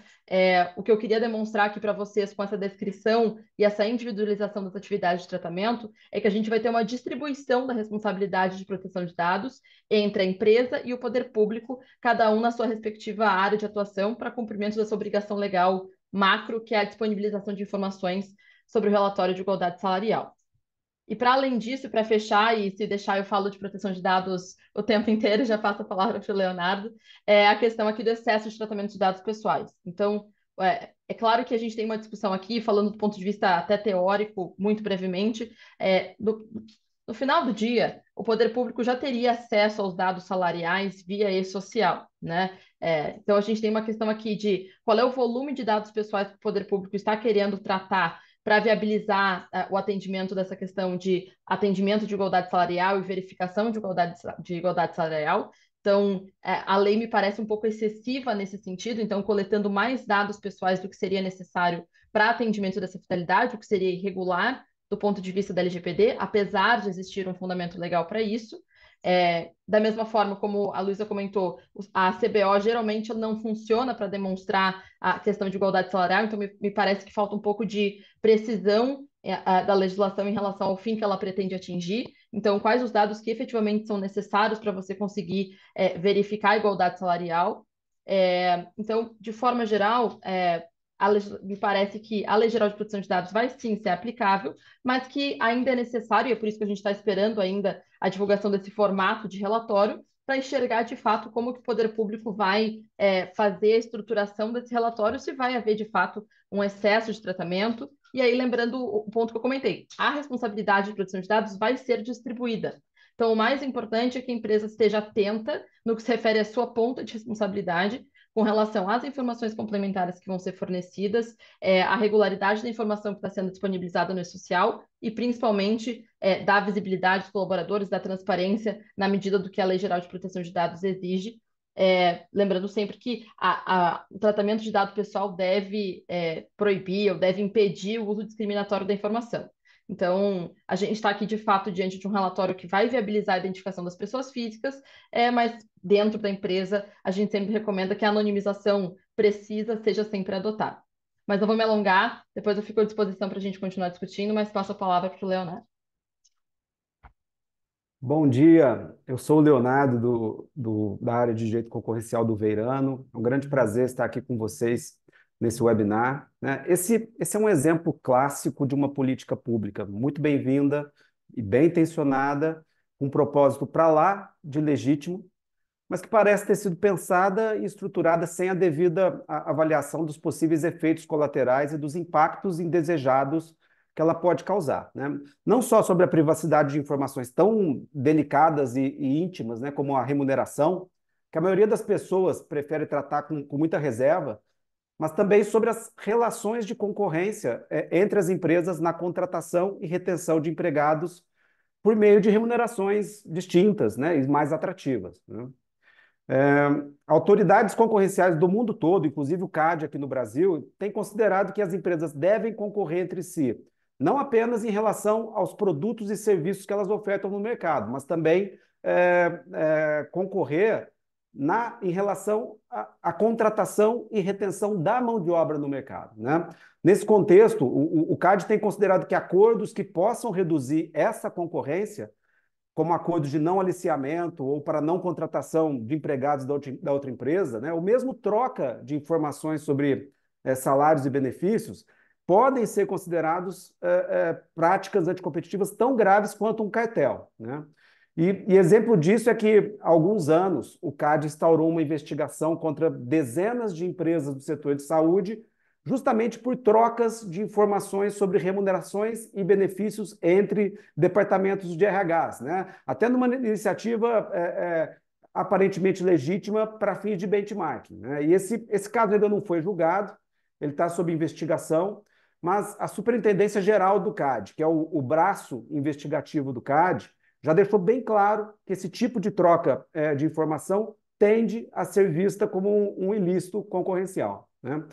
o que eu queria demonstrar aqui para vocês com essa descrição e essa individualização das atividades de tratamento é que a gente vai ter uma distribuição da responsabilidade de proteção de dados entre a empresa e o poder público, cada um na sua respectiva área de atuação para cumprimento dessa obrigação legal macro, que é a disponibilização de informações sobre o relatório de igualdade salarial. E para além disso, para fechar, e se deixar eu falo de proteção de dados o tempo inteiro, já passo a palavra para o Leonardo, é a questão aqui do excesso de tratamento de dados pessoais. Então, é claro que a gente tem uma discussão aqui, falando do ponto de vista até teórico, muito brevemente, no final do dia, o poder público já teria acesso aos dados salariais via e-social, né? Então, a gente tem uma questão aqui de qual é o volume de dados pessoais que o poder público está querendo tratar para viabilizar o atendimento dessa questão de atendimento de igualdade salarial e verificação de igualdade salarial. Então, a lei me parece um pouco excessiva nesse sentido, então, coletando mais dados pessoais do que seria necessário para atendimento dessa finalidade, o que seria irregular do ponto de vista da LGPD, apesar de existir um fundamento legal para isso. Da mesma forma como a Luísa comentou, a CBO geralmente não funciona para demonstrar a questão de igualdade salarial, então me parece que falta um pouco de precisão da legislação em relação ao fim que ela pretende atingir. Então, quais os dados que efetivamente são necessários para você conseguir verificar a igualdade salarial? Então, de forma geral, me parece que a Lei Geral de Proteção de Dados vai sim ser aplicável, mas que ainda é necessário, e é por isso que a gente está esperando ainda a divulgação desse formato de relatório, para enxergar de fato como que o poder público vai fazer a estruturação desse relatório, se vai haver de fato um excesso de tratamento. E aí, lembrando o ponto que eu comentei, a responsabilidade de proteção de dados vai ser distribuída. Então, o mais importante é que a empresa esteja atenta no que se refere à sua ponta de responsabilidade, com relação às informações complementares que vão ser fornecidas, a regularidade da informação que está sendo disponibilizada no e-social e, principalmente, da visibilidade dos colaboradores, da transparência, na medida do que a Lei Geral de Proteção de Dados exige. Lembrando sempre que o tratamento de dado pessoal deve proibir ou deve impedir o uso discriminatório da informação. Então, a gente está aqui, de fato, diante de um relatório que vai viabilizar a identificação das pessoas físicas, mas dentro da empresa, a gente sempre recomenda que a anonimização precisa seja sempre adotada. Mas não vou me alongar, depois eu fico à disposição para a gente continuar discutindo, mas passo a palavra para o Leonardo. Bom dia, eu sou o Leonardo da área de Direito Concorrencial do Veirano. É um grande prazer estar aqui com vocês nesse webinar, né? Esse é um exemplo clássico de uma política pública muito bem-vinda e bem intencionada, com um propósito para lá de legítimo, mas que parece ter sido pensada e estruturada sem a devida avaliação dos possíveis efeitos colaterais e dos impactos indesejados que ela pode causar, né? Não só sobre a privacidade de informações tão delicadas e íntimas, né, como a remuneração, que a maioria das pessoas prefere tratar com muita reserva, mas também sobre as relações de concorrência entre as empresas na contratação e retenção de empregados por meio de remunerações distintas, né, e mais atrativas, né? Autoridades concorrenciais do mundo todo, inclusive o CAD aqui no Brasil, têm considerado que as empresas devem concorrer entre si, não apenas em relação aos produtos e serviços que elas ofertam no mercado, mas também concorrer em relação à contratação e retenção da mão de obra no mercado, né? Nesse contexto, o CAD tem considerado que acordos que possam reduzir essa concorrência, como acordos de não aliciamento ou para não contratação de empregados da outra empresa, né, ou mesmo troca de informações sobre salários e benefícios, podem ser considerados práticas anticompetitivas tão graves quanto um cartel, né? E exemplo disso é que, há alguns anos, o CAD instaurou uma investigação contra dezenas de empresas do setor de saúde, justamente por trocas de informações sobre remunerações e benefícios entre departamentos de RHs, né? Até numa iniciativa aparentemente legítima para fins de benchmarking, né? E esse caso ainda não foi julgado, ele está sob investigação, mas a Superintendência Geral do CAD, que é o braço investigativo do CAD, já deixou bem claro que esse tipo de troca de informação tende a ser vista como um ilícito concorrencial, né?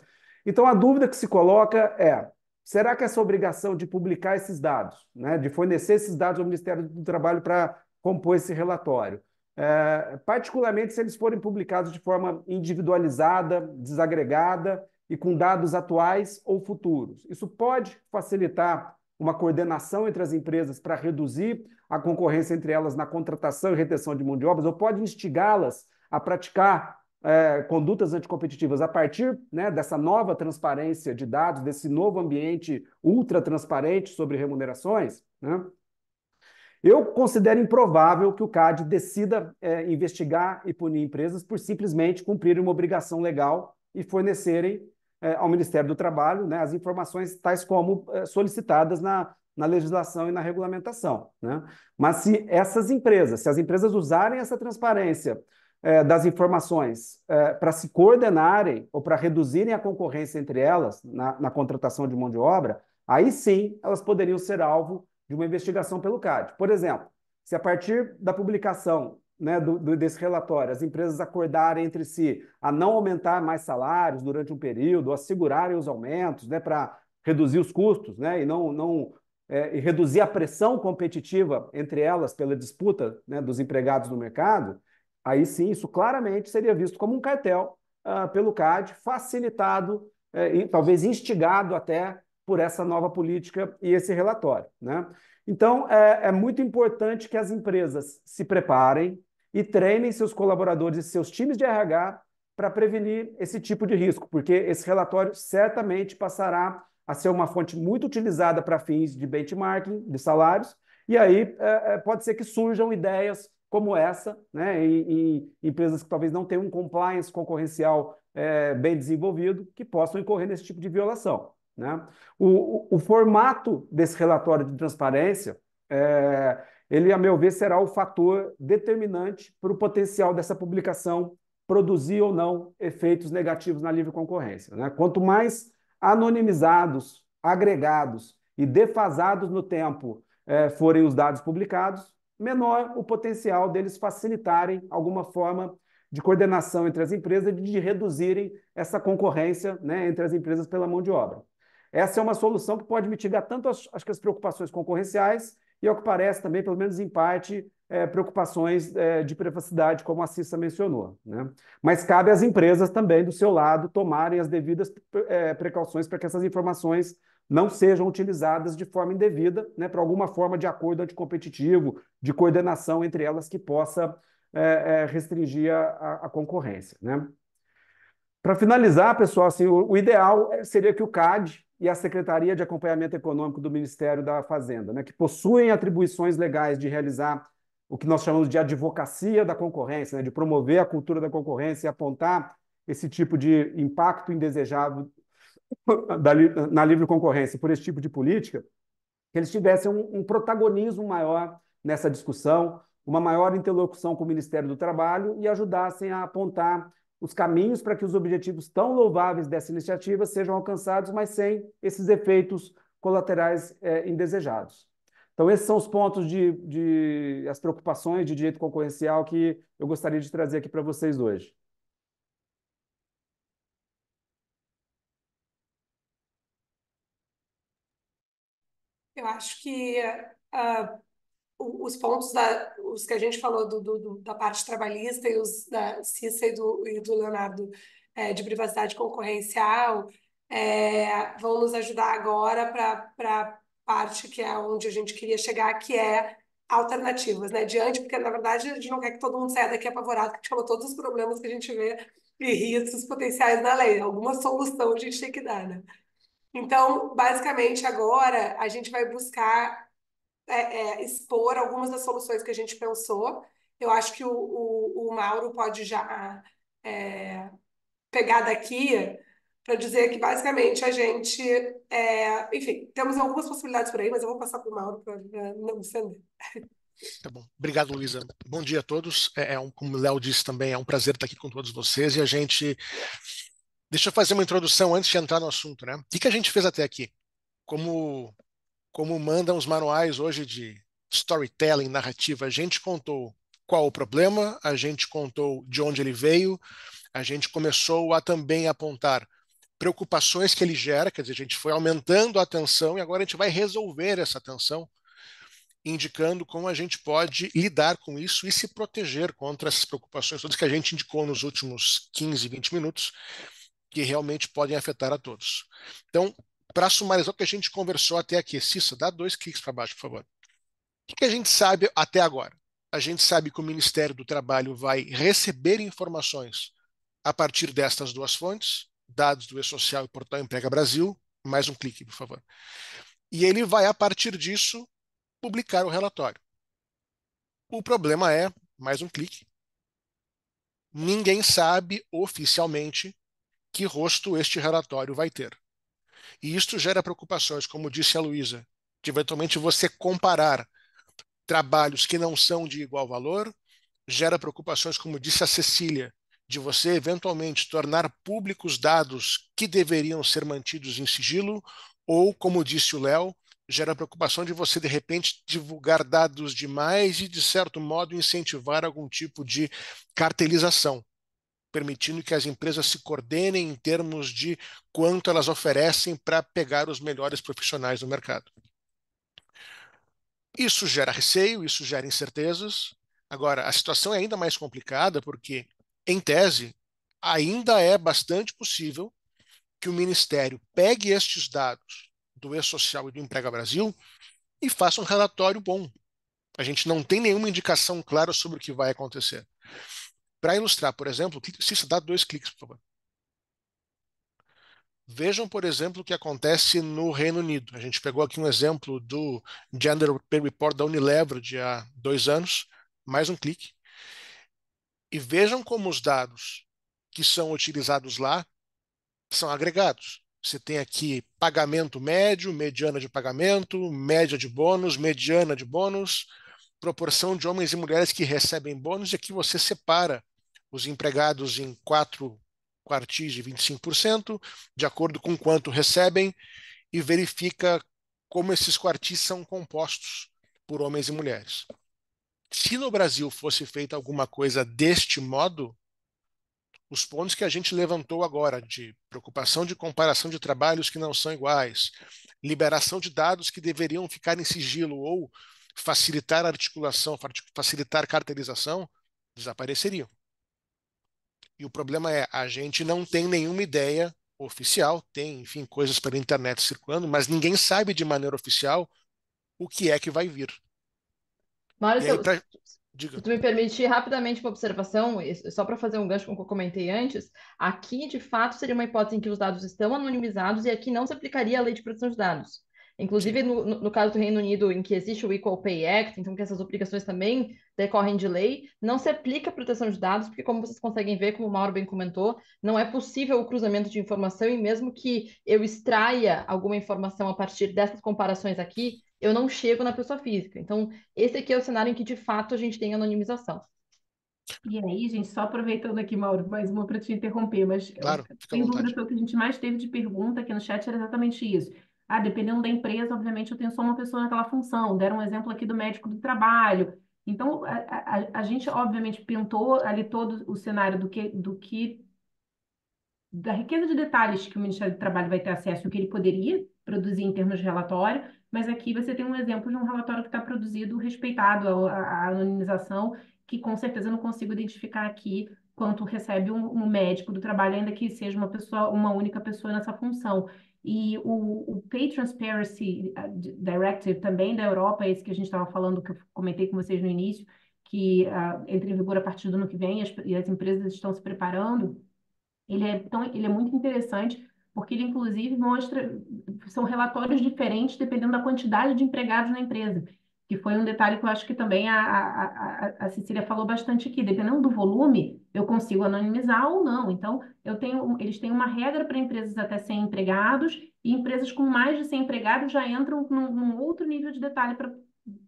Então, a dúvida que se coloca é: será que essa obrigação de publicar esses dados, né, de fornecer esses dados ao Ministério do Trabalho para compor esse relatório, particularmente se eles forem publicados de forma individualizada, desagregada e com dados atuais ou futuros. Isso pode facilitar uma coordenação entre as empresas para reduzir a concorrência entre elas na contratação e retenção de mão de obra, ou pode instigá-las a praticar condutas anticompetitivas a partir, né, dessa nova transparência de dados, desse novo ambiente ultra transparente sobre remunerações, né? Eu considero improvável que o CAD decida investigar e punir empresas por simplesmente cumprirem uma obrigação legal e fornecerem ao Ministério do Trabalho, né, as informações tais como solicitadas na legislação e na regulamentação, né? Mas se as empresas usarem essa transparência das informações para se coordenarem ou para reduzirem a concorrência entre elas na contratação de mão de obra, aí sim elas poderiam ser alvo de uma investigação pelo CAD. Por exemplo, se a partir da publicação, né, desse relatório as empresas acordarem entre si a não aumentar mais salários durante um período, ou a segurarem os aumentos, né, para reduzir os custos, né, e reduzir a pressão competitiva entre elas pela disputa, né, dos empregados no mercado, aí sim isso claramente seria visto como um cartel pelo CAD, facilitado e talvez instigado até por essa nova política e esse relatório, né? Então, é muito importante que as empresas se preparem e treinem seus colaboradores e seus times de RH para prevenir esse tipo de risco, porque esse relatório certamente passará a ser uma fonte muito utilizada para fins de benchmarking de salários, e aí pode ser que surjam ideias como essa, né, em empresas que talvez não tenham um compliance concorrencial bem desenvolvido, que possam incorrer nesse tipo de violação, né? O formato desse relatório de transparência, ele, a meu ver, será o fator determinante para o potencial dessa publicação produzir ou não efeitos negativos na livre concorrência, né? Quanto mais anonimizados, agregados e defasados no tempo forem os dados publicados, menor o potencial deles facilitarem alguma forma de coordenação entre as empresas e de reduzirem essa concorrência, né, entre as empresas pela mão de obra. Essa é uma solução que pode mitigar tanto as preocupações concorrenciais e, ao que parece, também, pelo menos em parte, preocupações de privacidade, como a Cissa mencionou, né? Mas cabe às empresas também, do seu lado, tomarem as devidas precauções para que essas informações não sejam utilizadas de forma indevida, né, para alguma forma de acordo anticompetitivo, de coordenação entre elas que possa restringir a concorrência, né? Para finalizar, pessoal, assim, o ideal seria que o CAD e a Secretaria de Acompanhamento Econômico do Ministério da Fazenda, né, que possuem atribuições legais de realizar o que nós chamamos de advocacia da concorrência, né, de promover a cultura da concorrência e apontar esse tipo de impacto indesejável na livre concorrência por esse tipo de política, que eles tivessem um protagonismo maior nessa discussão, uma maior interlocução com o Ministério do Trabalho e ajudassem a apontar os caminhos para que os objetivos tão louváveis dessa iniciativa sejam alcançados, mas sem esses efeitos colaterais indesejados. Então, esses são os pontos as preocupações de direito concorrencial que eu gostaria de trazer aqui para vocês hoje. Eu acho que os pontos os que a gente falou da parte trabalhista e os da Cissa e do Leonardo de privacidade concorrencial vão nos ajudar agora para a parte que é onde a gente queria chegar, que é alternativas, né? Diante, porque na verdade a gente não quer que todo mundo saia daqui apavorado, que a gente falou todos os problemas que a gente vê e riscos potenciais na lei. Alguma solução a gente tem que dar, né? Então, basicamente, agora a gente vai buscar expor algumas das soluções que a gente pensou. Eu acho que o Mauro pode já pegar daqui para dizer que, basicamente, a gente... enfim, temos algumas possibilidades por aí, mas eu vou passar para o Mauro para não me estender. Tá bom. Obrigado, Luísa. Bom dia a todos. Como o Léo disse também, é um prazer estar aqui com todos vocês. E a gente... Deixa eu fazer uma introdução antes de entrar no assunto, né? O que a gente fez até aqui? Como mandam os manuais hoje de storytelling, narrativa, a gente contou qual o problema, a gente contou de onde ele veio, a gente começou a também apontar preocupações que ele gera, quer dizer, a gente foi aumentando a tensão e agora a gente vai resolver essa tensão. indicando como a gente pode lidar com isso e se proteger contra essas preocupações todas que a gente indicou nos últimos 15, 20 minutos, que realmente podem afetar a todos. Então, para sumarizar o que a gente conversou até aqui, Cissa, dá 2 cliques para baixo, por favor. O que a gente sabe até agora? A gente sabe que o Ministério do Trabalho vai receber informações a partir destas 2 fontes, dados do E-Social e Portal Emprega Brasil, mais um clique, por favor. E ele vai, a partir disso, publicar o relatório. O problema é, mais um clique, ninguém sabe oficialmente que rosto este relatório vai ter. E isto gera preocupações, como disse a Luísa, de eventualmente você comparar trabalhos que não são de igual valor, gera preocupações, como disse a Cecília, de você eventualmente tornar públicos dados que deveriam ser mantidos em sigilo, ou, como disse o Léo, gera preocupação de você, de repente, divulgar dados demais e, de certo modo, incentivar algum tipo de cartelização, permitindo que as empresas se coordenem em termos de quanto elas oferecem para pegar os melhores profissionais do mercado. Isso gera receio, isso gera incertezas. Agora, a situação é ainda mais complicada porque, em tese, ainda é bastante possível que o Ministério pegue estes dados do E-Social e do Emprega Brasil e faça um relatório bom. A gente não tem nenhuma indicação clara sobre o que vai acontecer. Para ilustrar, por exemplo, se isso dá 2 cliques, por favor. Vejam, por exemplo, o que acontece no Reino Unido. A gente pegou aqui um exemplo do Gender Pay Report da Unilever de há 2 anos, mais um clique. E vejam como os dados que são utilizados lá são agregados. Você tem aqui pagamento médio, mediana de pagamento, média de bônus, mediana de bônus, proporção de homens e mulheres que recebem bônus, e aqui você separa os empregados em 4 quartis de 25%, de acordo com quanto recebem, e verifica como esses quartis são compostos por homens e mulheres. Se no Brasil fosse feita alguma coisa deste modo, os pontos que a gente levantou agora, de preocupação de comparação de trabalhos que não são iguais, liberação de dados que deveriam ficar em sigilo ou facilitar a articulação, facilitar cartelização, desapareceriam. E o problema é, a gente não tem nenhuma ideia oficial, tem, enfim, coisas pela internet circulando, mas ninguém sabe de maneira oficial o que é que vai vir. E aí, Maurício, diga. se tu me permitir rapidamente uma observação, só para fazer um gancho com o que eu comentei antes, aqui de fato seria uma hipótese em que os dados estão anonimizados e aqui não se aplicaria a lei de proteção de dados. Inclusive, Sim. no caso do Reino Unido, em que existe o Equal Pay Act, então que essas obrigações também decorrem de lei, não se aplica a proteção de dados, porque, como vocês conseguem ver, como o Mauro bem comentou, não é possível o cruzamento de informação, e mesmo que eu extraia alguma informação a partir dessas comparações aqui, eu não chego na pessoa física. Então, esse aqui é o cenário em que, de fato, a gente tem anonimização. E aí, gente, só aproveitando aqui, Mauro, mais uma para te interromper, mas Claro, fica à sem dúvida vontade. foi o que a gente mais teve de pergunta aqui no chat era exatamente isso. Ah, dependendo da empresa, obviamente eu tenho só uma pessoa naquela função. Deram um exemplo aqui do médico do trabalho. Então, a gente, obviamente, pintou ali todo o cenário do que da riqueza de detalhes que o Ministério do Trabalho vai ter acesso e o que ele poderia produzir em termos de relatório, mas aqui você tem um exemplo de um relatório que está produzido respeitado à anonimização, que com certeza eu não consigo identificar aqui quanto recebe um médico do trabalho, ainda que seja uma pessoa, uma única pessoa nessa função. E o Pay Transparency Directive também da Europa, esse que a gente estava falando, que eu comentei com vocês no início, que entra em vigor a partir do ano que vem e as empresas estão se preparando. Ele é muito interessante, porque ele, inclusive, mostra, são relatórios diferentes dependendo da quantidade de empregados na empresa, que foi um detalhe que eu acho que também a Cecília falou bastante aqui. Dependendo do volume, eu consigo anonimizar ou não. Então, eles têm uma regra para empresas até 100 empregados, e empresas com mais de 100 empregados já entram num outro nível de detalhe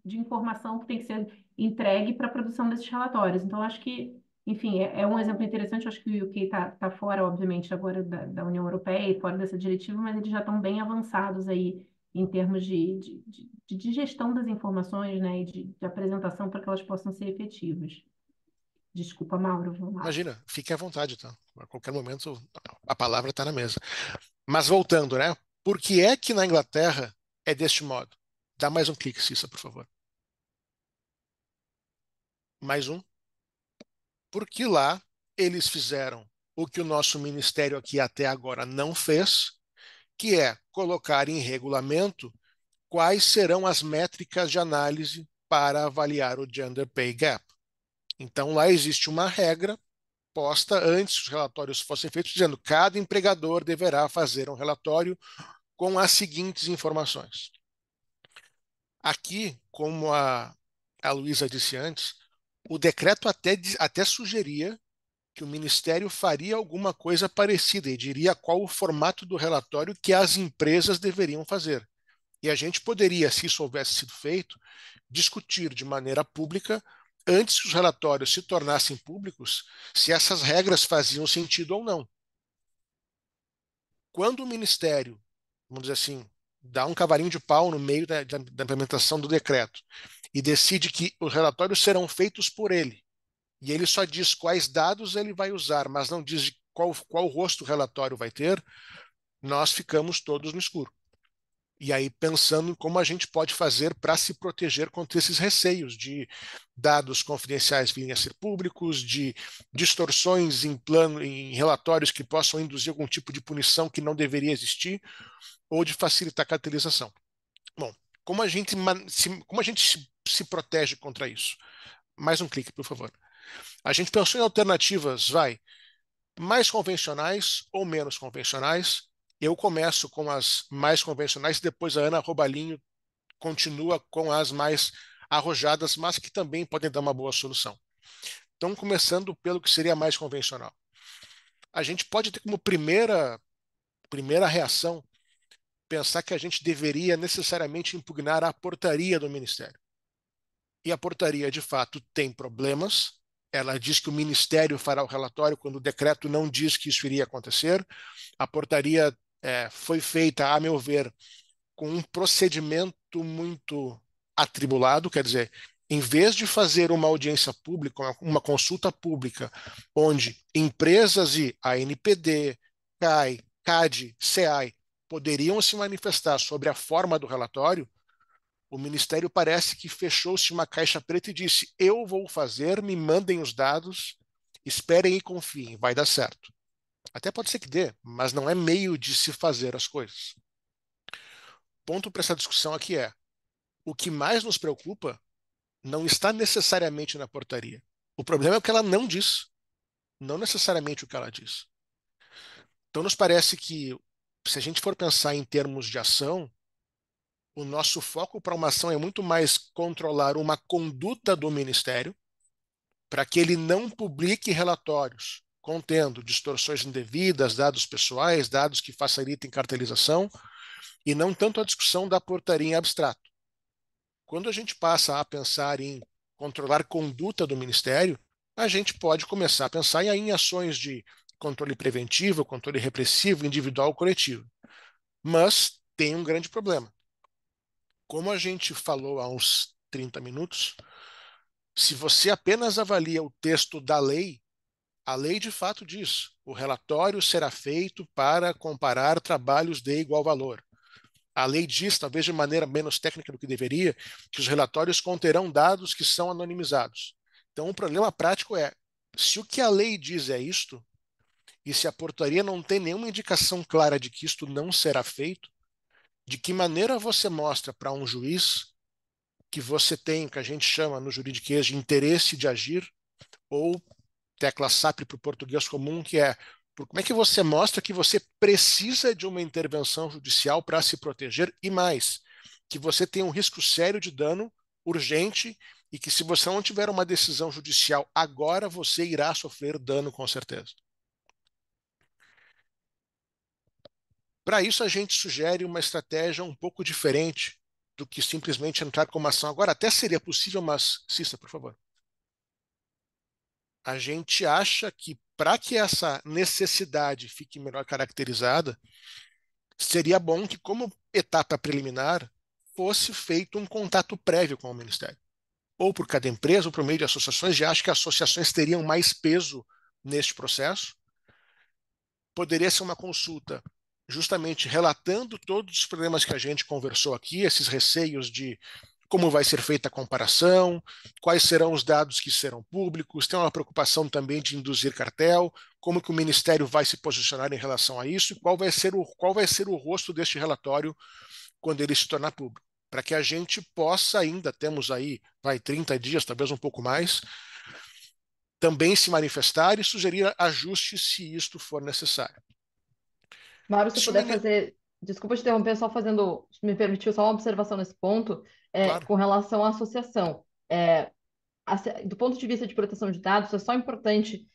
de informação que tem que ser entregue para a produção desses relatórios. Então, acho que enfim, é um exemplo interessante. Eu acho que o UK está fora, obviamente, agora da União Europeia e fora dessa diretiva, mas eles já estão bem avançados aí em termos de gestão das informações, né, e de apresentação para que elas possam ser efetivas. Desculpa, Mauro, vamos lá. Imagina, fique à vontade, tá? A qualquer momento a palavra está na mesa. Mas voltando, né? Por que é que na Inglaterra é deste modo? Dá mais um clique, Cissa, por favor. Mais um. Porque lá eles fizeram o que o nosso ministério aqui até agora não fez, que é colocar em regulamento quais serão as métricas de análise para avaliar o Gender Pay Gap. Então, lá existe uma regra posta antes que os relatórios fossem feitos, dizendo que cada empregador deverá fazer um relatório com as seguintes informações. Aqui, como a Luísa disse antes, o decreto até sugeria que o Ministério faria alguma coisa parecida e diria qual o formato do relatório que as empresas deveriam fazer. E a gente poderia, se isso houvesse sido feito, discutir de maneira pública, antes que os relatórios se tornassem públicos, se essas regras faziam sentido ou não. Quando o Ministério, vamos dizer assim, dá um cavalinho de pau no meio da implementação do decreto e decide que os relatórios serão feitos por ele, e ele só diz quais dados ele vai usar, mas não diz qual rosto o relatório vai ter, nós ficamos todos no escuro. E aí pensando em como a gente pode fazer para se proteger contra esses receios de dados confidenciais virem a ser públicos, de distorções em relatórios que possam induzir algum tipo de punição que não deveria existir, ou de facilitar a cartelização. Bom, como a gente se protege contra isso? Mais um clique, por favor. A gente pensou em alternativas, mais convencionais ou menos convencionais. Eu começo com as mais convencionais, depois a Ana Robalinho continua com as mais arrojadas, mas que também podem dar uma boa solução. Então, começando pelo que seria mais convencional. A gente pode ter como primeira reação pensar que a gente deveria necessariamente impugnar a portaria do Ministério. E a portaria, de fato, tem problemas. Ela diz que o Ministério fará o relatório quando o decreto não diz que isso iria acontecer. A portaria foi feita, a meu ver, com um procedimento muito atribulado, quer dizer, em vez de fazer uma audiência pública, uma consulta pública, onde empresas e ANPD, CAI, CAD, CEAI poderiam se manifestar sobre a forma do relatório, o Ministério parece que fechou-se uma caixa preta e disse: eu vou fazer, me mandem os dados, esperem e confiem, vai dar certo. Até pode ser que dê, mas não é meio de se fazer as coisas. Ponto para essa discussão aqui é: o que mais nos preocupa não está necessariamente na portaria. O problema é o que ela não diz, não necessariamente o que ela diz. Então, nos parece que, se a gente for pensar em termos de ação, o nosso foco para uma ação é muito mais controlar uma conduta do Ministério, para que ele não publique relatórios contendo distorções indevidas, dados pessoais, dados que facilitem cartelização, e não tanto a discussão da portaria em abstrato. Quando a gente passa a pensar em controlar conduta do Ministério, a gente pode começar a pensar em ações de controle preventivo, controle repressivo, individual ou coletivo. Mas tem um grande problema. Como a gente falou há uns 30 minutos, se você apenas avalia o texto da lei, a lei de fato diz: o relatório será feito para comparar trabalhos de igual valor. A lei diz, talvez de maneira menos técnica do que deveria, que os relatórios conterão dados que são anonimizados. Então, o problema prático é: se o que a lei diz é isto, e se a portaria não tem nenhuma indicação clara de que isto não será feito, de que maneira você mostra para um juiz que você tem, o que a gente chama no juridiquês de interesse de agir, ou tecla SAP para o português comum, que é: como é que você mostra que você precisa de uma intervenção judicial para se proteger e mais, que você tem um risco sério de dano urgente e que se você não tiver uma decisão judicial agora, você irá sofrer dano com certeza. Para isso, a gente sugere uma estratégia um pouco diferente do que simplesmente entrar com uma ação agora. Até seria possível, mas, Cissa, por favor. A gente acha que, para que essa necessidade fique melhor caracterizada, seria bom que, como etapa preliminar, fosse feito um contato prévio com o Ministério. Ou por cada empresa, ou por meio de associações, já acho que associações teriam mais peso neste processo. Poderia ser uma consulta justamente relatando todos os problemas que a gente conversou aqui, esses receios de como vai ser feita a comparação, quais serão os dados que serão públicos, tem uma preocupação também de induzir cartel, como que o Ministério vai se posicionar em relação a isso e qual vai ser o rosto deste relatório quando ele se tornar público, para que a gente possa ainda, temos aí, 30 dias, talvez um pouco mais, também se manifestar e sugerir ajustes se isto for necessário. Mauro, se Se o puder mini... fazer, desculpa te interromper, só fazendo, se me permitiu só uma observação nesse ponto, Claro. com relação à associação. Do ponto de vista de proteção de dados, é só importante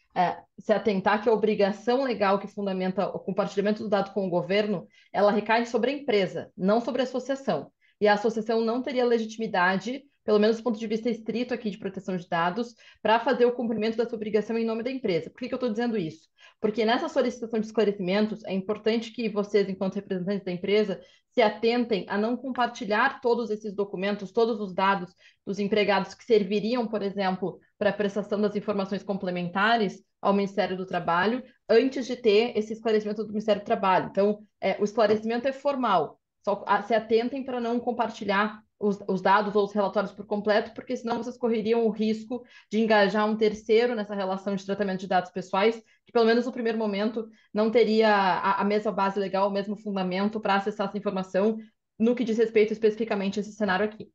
se atentar que a obrigação legal que fundamenta o compartilhamento do dado com o governo, ela recai sobre a empresa, não sobre a associação. E a associação não teria legitimidade, pelo menos do ponto de vista estrito aqui de proteção de dados, para fazer o cumprimento dessa obrigação em nome da empresa. Por que eu estou dizendo isso? Porque nessa solicitação de esclarecimentos, é importante que vocês, enquanto representantes da empresa, se atentem a não compartilhar todos esses documentos, todos os dados dos empregados que serviriam, por exemplo, para a prestação das informações complementares ao Ministério do Trabalho, antes de ter esse esclarecimento do Ministério do Trabalho. Então, o esclarecimento é formal, só se atentem para não compartilhar os dados ou os relatórios por completo, porque senão vocês correriam o risco de engajar um terceiro nessa relação de tratamento de dados pessoais, que pelo menos no primeiro momento não teria a mesma base legal, o mesmo fundamento para acessar essa informação no que diz respeito especificamente a esse cenário aqui.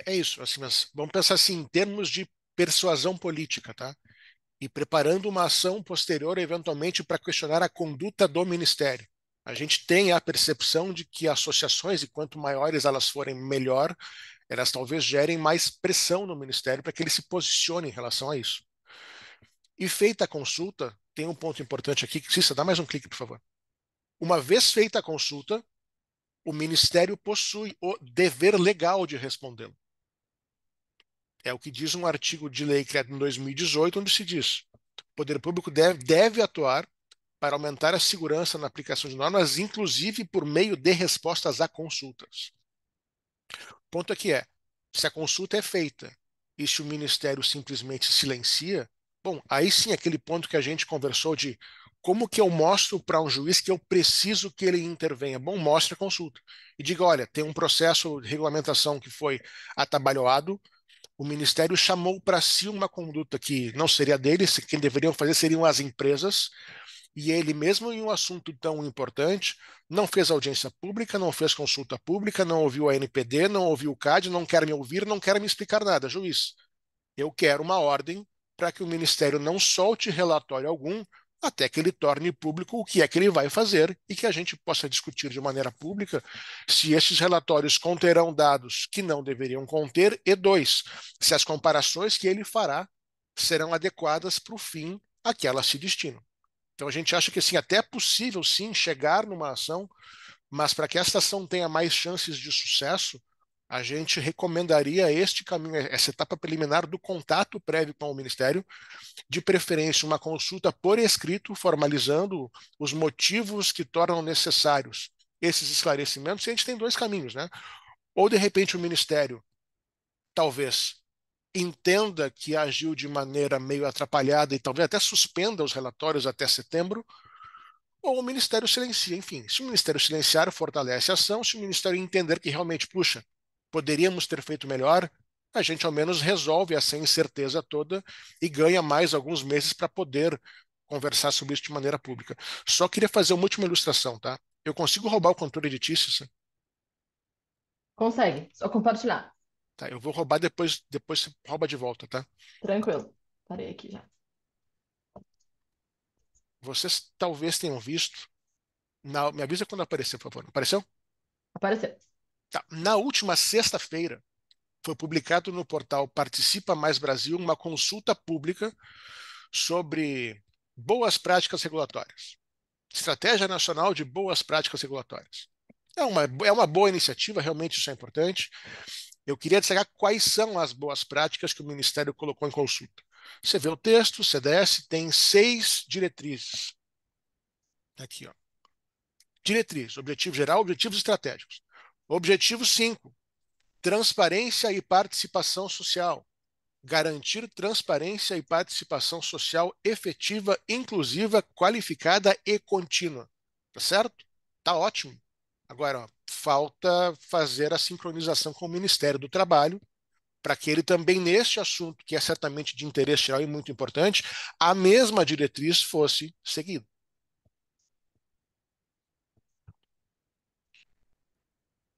É isso, assim, mas vamos pensar assim em termos de persuasão política, tá? E preparando uma ação posterior, eventualmente, para questionar a conduta do Ministério. A gente tem a percepção de que associações, e quanto maiores elas forem, melhor, elas talvez gerem mais pressão no Ministério para que ele se posicione em relação a isso. E feita a consulta, tem um ponto importante aqui, Cissa, dá mais um clique, por favor. Uma vez feita a consulta, o Ministério possui o dever legal de respondê-lo. É o que diz um artigo de lei criado em 2018, onde se diz: o poder público deve atuar para aumentar a segurança na aplicação de normas, inclusive por meio de respostas a consultas. O ponto aqui é, se a consulta é feita e se o Ministério simplesmente silencia, bom, aí sim aquele ponto que a gente conversou de como que eu mostro para um juiz que eu preciso que ele intervenha? Bom, mostre a consulta. E diga, olha, tem um processo de regulamentação que foi atabalhoado, o Ministério chamou para si uma conduta que não seria dele, quem deveriam fazer seriam as empresas, e ele, mesmo em um assunto tão importante, não fez audiência pública, não fez consulta pública, não ouviu a NPD, não ouviu o CAD, não quer me ouvir, não quer me explicar nada. Juiz, eu quero uma ordem para que o Ministério não solte relatório algum até que ele torne público o que é que ele vai fazer e que a gente possa discutir de maneira pública se esses relatórios conterão dados que não deveriam conter e, dois, se as comparações que ele fará serão adequadas para o fim a que elas se destinam. Então a gente acha que assim, até é possível sim chegar numa ação, mas para que essa ação tenha mais chances de sucesso, a gente recomendaria este caminho, essa etapa preliminar do contato prévio com o Ministério, de preferência uma consulta por escrito, formalizando os motivos que tornam necessários esses esclarecimentos. E a gente tem dois caminhos, né? Ou de repente o Ministério talvez entenda que agiu de maneira meio atrapalhada e talvez até suspenda os relatórios até setembro, ou o Ministério silencia. Enfim, se o Ministério silenciar, fortalece a ação. Se o Ministério entender que realmente, puxa, poderíamos ter feito melhor, a gente ao menos resolve essa incerteza toda e ganha mais alguns meses para poder conversar sobre isso de maneira pública. Só queria fazer uma última ilustração, tá? Eu consigo roubar o controle de Tícia? Consegue, só compartilhar. Tá, eu vou roubar depois você rouba de volta, tá? Tranquilo. Parei aqui já. Vocês talvez tenham visto. Me avisa quando aparecer, por favor. Apareceu? Apareceu. Tá. Na última sexta-feira, foi publicado no portal Participa Mais Brasil uma consulta pública sobre boas práticas regulatórias. Estratégia Nacional de Boas Práticas Regulatórias. É uma boa iniciativa, realmente isso é importante. Eu queria destacar quais são as boas práticas que o Ministério colocou em consulta. Você vê o texto, o CDS tem 6 diretrizes. Aqui, ó. Diretriz, objetivo geral, objetivos estratégicos. Objetivo 5, transparência e participação social. Garantir transparência e participação social efetiva, inclusiva, qualificada e contínua. Tá certo? Tá ótimo. Agora, ó, falta fazer a sincronização com o Ministério do Trabalho, para que ele também, neste assunto, que é certamente de interesse geral e muito importante, a mesma diretriz fosse seguida.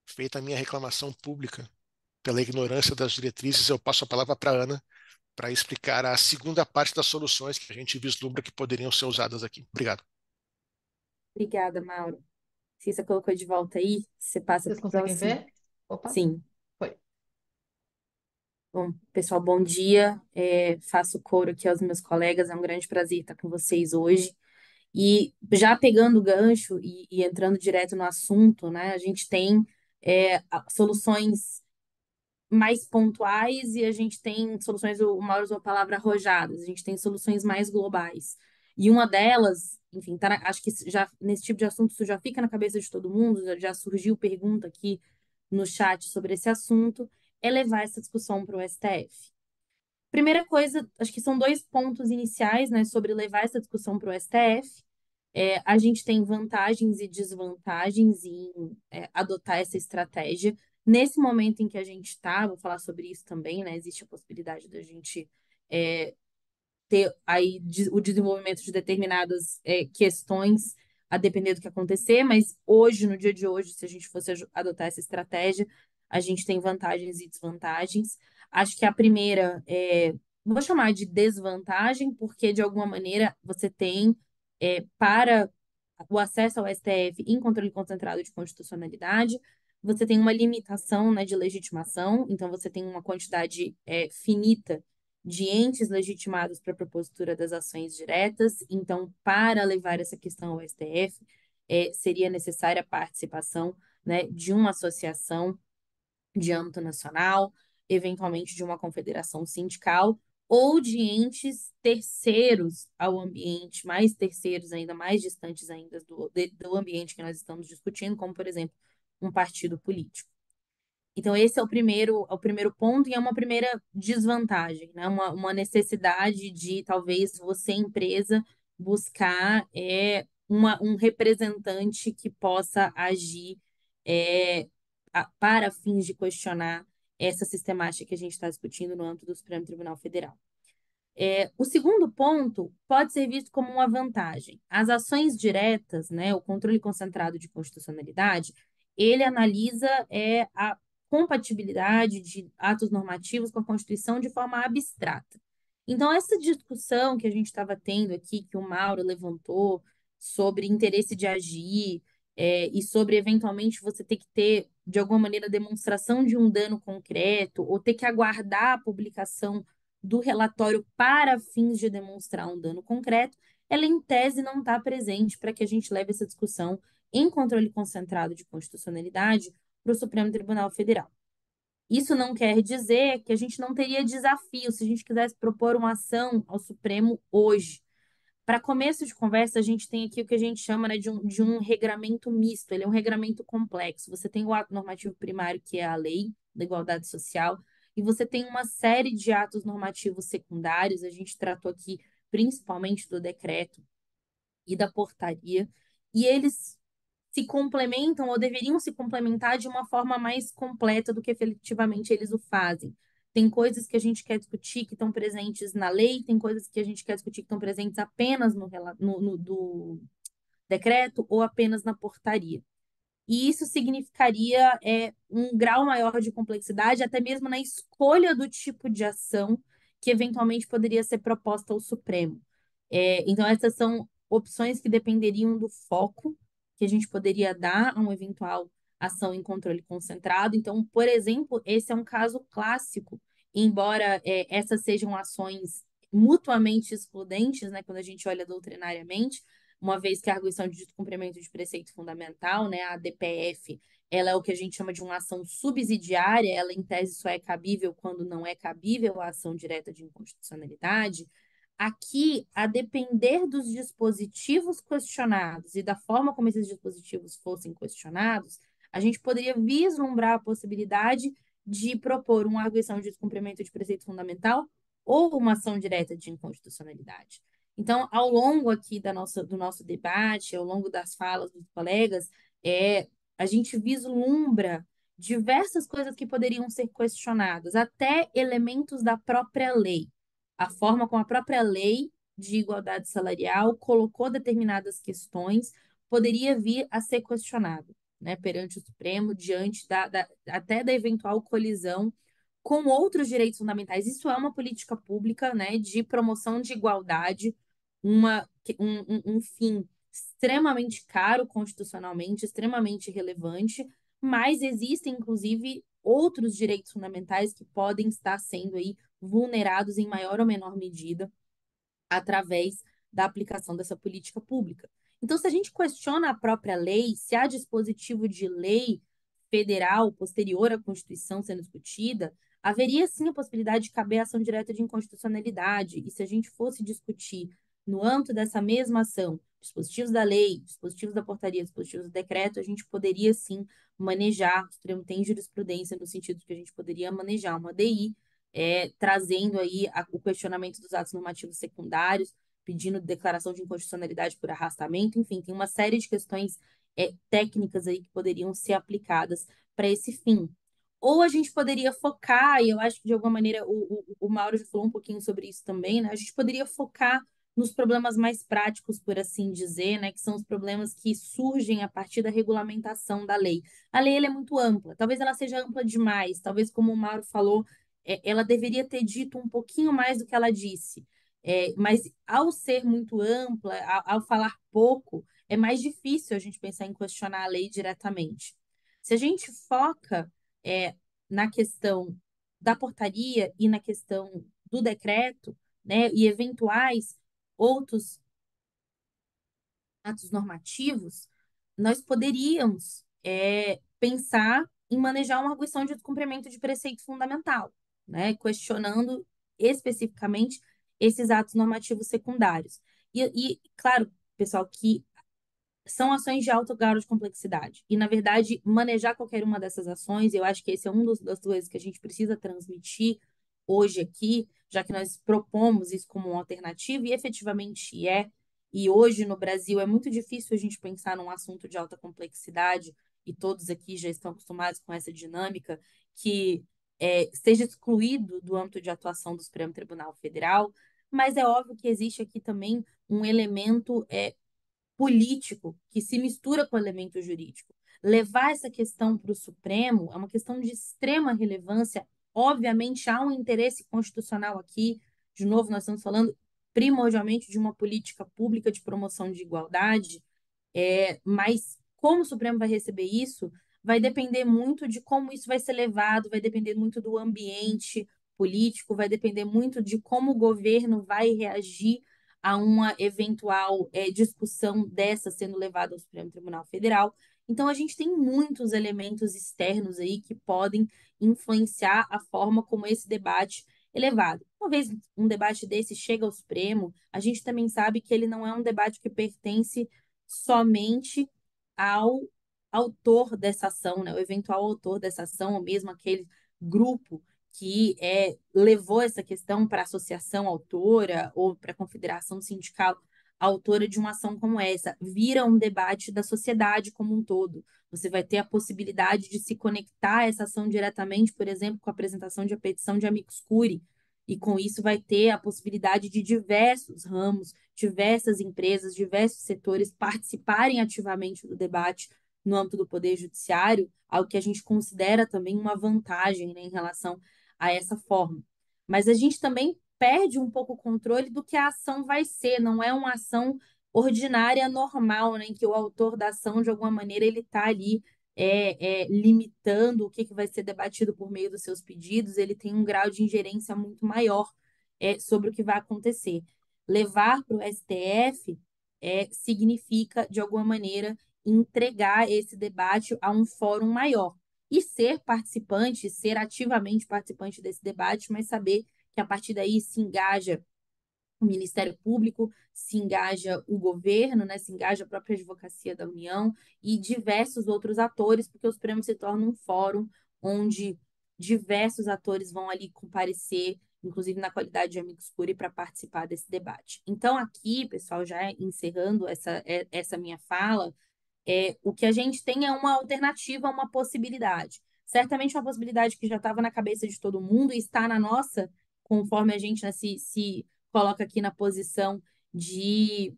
Feita a minha reclamação pública pela ignorância das diretrizes, eu passo a palavra para a Ana para explicar a segunda parte das soluções que a gente vislumbra que poderiam ser usadas aqui. Obrigado. Obrigada, Mauro. Cissa colocou de volta aí, você passa Vocês para o conseguem próximo. ver? Opa, Sim. foi. Bom, pessoal, bom dia. Faço coro aqui aos meus colegas, é um grande prazer estar com vocês hoje. E já pegando o gancho e entrando direto no assunto, né, a gente tem soluções mais pontuais e a gente tem soluções, o Mauro usou a palavra arrojadas, a gente tem soluções mais globais. E uma delas, enfim, acho que já nesse tipo de assunto isso já fica na cabeça de todo mundo, já surgiu pergunta aqui no chat sobre esse assunto, é levar essa discussão para o STF. Primeira coisa, acho que são dois pontos iniciais, né, sobre levar essa discussão para o STF. A gente tem vantagens e desvantagens em adotar essa estratégia. Nesse momento em que a gente está, vou falar sobre isso também, né? Existe a possibilidade da gente ter aí o desenvolvimento de determinadas questões a depender do que acontecer, mas hoje, no dia de hoje, se a gente fosse adotar essa estratégia, a gente tem vantagens e desvantagens. Acho que a primeira vou chamar de desvantagem, porque de alguma maneira você tem para o acesso ao STF em controle concentrado de constitucionalidade, você tem uma limitação, né, de legitimação, então você tem uma quantidade finita de entes legitimados para a propositura das ações diretas. Então, para levar essa questão ao STF, seria necessária a participação, né, de uma associação de âmbito nacional, eventualmente de uma confederação sindical ou de entes terceiros ao ambiente, mais terceiros ainda, mais distantes ainda do ambiente que nós estamos discutindo, como, por exemplo, um partido político. Então, esse é o primeiro ponto e é uma primeira desvantagem, né? Uma necessidade de, talvez, você, empresa, buscar um representante que possa agir para fins de questionar essa sistemática que a gente está discutindo no âmbito do Supremo Tribunal Federal. O segundo ponto pode ser visto como uma vantagem. As ações diretas, né, o controle concentrado de constitucionalidade, ele analisa a compatibilidade de atos normativos com a Constituição de forma abstrata. Então, essa discussão que a gente estava tendo aqui, que o Mauro levantou, sobre interesse de agir, e sobre, eventualmente, você ter que ter, de alguma maneira, demonstração de um dano concreto, ou ter que aguardar a publicação do relatório para fins de demonstrar um dano concreto, ela, em tese, não está presente para que a gente leve essa discussão em controle concentrado de constitucionalidade para o Supremo Tribunal Federal. Isso não quer dizer que a gente não teria desafio se a gente quisesse propor uma ação ao Supremo hoje. Para começo de conversa, a gente tem aqui o que a gente chama, né, de um regramento misto. Ele é um regramento complexo. Você tem o ato normativo primário, que é a lei da igualdade social, e você tem uma série de atos normativos secundários. A gente tratou aqui principalmente do decreto e da portaria, e eles se complementam ou deveriam se complementar de uma forma mais completa do que efetivamente eles o fazem. Tem coisas que a gente quer discutir que estão presentes na lei, tem coisas que a gente quer discutir que estão presentes apenas no do decreto ou apenas na portaria. E isso significaria um grau maior de complexidade, até mesmo na escolha do tipo de ação que eventualmente poderia ser proposta ao Supremo. Então, essas são opções que dependeriam do foco que a gente poderia dar a uma eventual ação em controle concentrado. Então, por exemplo, esse é um caso clássico, embora essas sejam ações mutuamente excludentes, né, quando a gente olha doutrinariamente, uma vez que a arguição de descumprimento de preceito fundamental, né, a DPF, ela é o que a gente chama de uma ação subsidiária, ela em tese só é cabível quando não é cabível a ação direta de inconstitucionalidade. Aqui, a depender dos dispositivos questionados e da forma como esses dispositivos fossem questionados, a gente poderia vislumbrar a possibilidade de propor uma arguição de descumprimento de preceito fundamental ou uma ação direta de inconstitucionalidade. Então, ao longo aqui do nosso debate, ao longo das falas dos colegas, a gente vislumbra diversas coisas que poderiam ser questionadas, até elementos da própria lei. A forma como a própria lei de igualdade salarial colocou determinadas questões poderia vir a ser questionado, né, perante o Supremo, diante até da eventual colisão com outros direitos fundamentais. Isso é uma política pública, né, de promoção de igualdade, um fim extremamente caro constitucionalmente, extremamente relevante, mas existem, inclusive, outros direitos fundamentais que podem estar sendo aí vulnerados em maior ou menor medida através da aplicação dessa política pública. Então, se a gente questiona a própria lei, se há dispositivo de lei federal posterior à Constituição sendo discutida, haveria sim a possibilidade de caber ação direta de inconstitucionalidade. E se a gente fosse discutir no âmbito dessa mesma ação, dispositivos da lei, dispositivos da portaria, dispositivos do decreto, a gente poderia sim manejar, o Supremo tem jurisprudência no sentido de que a gente poderia manejar uma DI, trazendo aí o questionamento dos atos normativos secundários, pedindo declaração de inconstitucionalidade por arrastamento, enfim, tem uma série de questões técnicas aí que poderiam ser aplicadas para esse fim. Ou a gente poderia focar, e eu acho que de alguma maneira o Mauro já falou um pouquinho sobre isso também, né? A gente poderia focar nos problemas mais práticos, por assim dizer, né? Que são os problemas que surgem a partir da regulamentação da lei. A lei ela é muito ampla, talvez ela seja ampla demais, talvez, como o Mauro falou, ela deveria ter dito um pouquinho mais do que ela disse. Mas ao ser muito ampla, ao falar pouco, é mais difícil a gente pensar em questionar a lei diretamente. Se a gente foca na questão da portaria e na questão do decreto, né, e eventuais outros atos normativos, nós poderíamos pensar em manejar uma arguição de descumprimento de preceito fundamental, né, questionando especificamente esses atos normativos secundários. Claro, pessoal, que são ações de alto grau de complexidade. E, na verdade, manejar qualquer uma dessas ações, eu acho que esse é um das coisas que a gente precisa transmitir hoje aqui, já que nós propomos isso como uma alternativa, e efetivamente é. E hoje no Brasil é muito difícil a gente pensar num assunto de alta complexidade, e todos aqui já estão acostumados com essa dinâmica, que seja excluído do âmbito de atuação do Supremo Tribunal Federal, mas é óbvio que existe aqui também um elemento político que se mistura com o elemento jurídico. Levar essa questão para o Supremo é uma questão de extrema relevância. Obviamente, há um interesse constitucional aqui. De novo, nós estamos falando primordialmente de uma política pública de promoção de igualdade, mas como o Supremo vai receber isso vai depender muito de como isso vai ser levado, vai depender muito do ambiente político, vai depender muito de como o governo vai reagir a uma eventual discussão dessa sendo levada ao Supremo Tribunal Federal. Então, a gente tem muitos elementos externos aí que podem influenciar a forma como esse debate é levado. Uma vez um debate desse chega ao Supremo, a gente também sabe que ele não é um debate que pertence somente ao autor dessa ação, né? O eventual autor dessa ação, ou mesmo aquele grupo que levou essa questão para a associação autora ou para a confederação sindical autora de uma ação como essa, vira um debate da sociedade como um todo. Você vai ter a possibilidade de se conectar a essa ação diretamente, por exemplo, com a apresentação de a petição de amicus curiae, e com isso vai ter a possibilidade de diversos ramos, diversas empresas, diversos setores participarem ativamente do debate no âmbito do Poder Judiciário, algo que a gente considera também uma vantagem, né, em relação a essa forma. Mas a gente também perde um pouco o controle do que a ação vai ser, não é uma ação ordinária, normal, né, em que o autor da ação, de alguma maneira, ele está ali limitando o que vai ser debatido por meio dos seus pedidos, ele tem um grau de ingerência muito maior sobre o que vai acontecer. Levar para o STF significa, de alguma maneira, entregar esse debate a um fórum maior e ser participante, ser ativamente participante desse debate, mas saber que a partir daí se engaja o Ministério Público, se engaja o governo, né, se engaja a própria Advocacia da União e diversos outros atores, porque o Supremo se torna um fórum onde diversos atores vão ali comparecer, inclusive na qualidade de amicus curiae, para participar desse debate. Então, aqui, pessoal, já encerrando essa minha fala, O que a gente tem é uma alternativa, uma possibilidade. Certamente uma possibilidade que já estava na cabeça de todo mundo e está na nossa, conforme a gente, né, se coloca aqui na posição de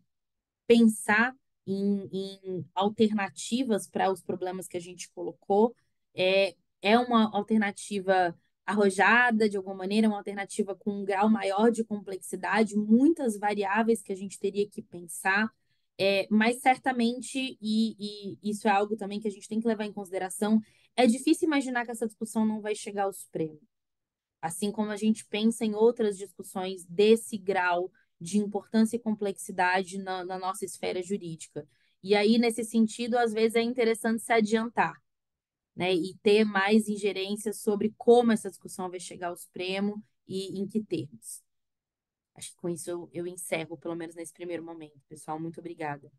pensar em alternativas para os problemas que a gente colocou. É uma alternativa arrojada, de alguma maneira, uma alternativa com um grau maior de complexidade, muitas variáveis que a gente teria que pensar. Mas certamente, e isso é algo também que a gente tem que levar em consideração, é difícil imaginar que essa discussão não vai chegar ao Supremo. Assim como a gente pensa em outras discussões desse grau de importância e complexidade na nossa esfera jurídica. E aí, nesse sentido, às vezes é interessante se adiantar, né, e ter mais ingerência sobre como essa discussão vai chegar ao Supremo e em que termos. Acho que com isso eu encerro, pelo menos nesse primeiro momento. Pessoal, muito obrigada.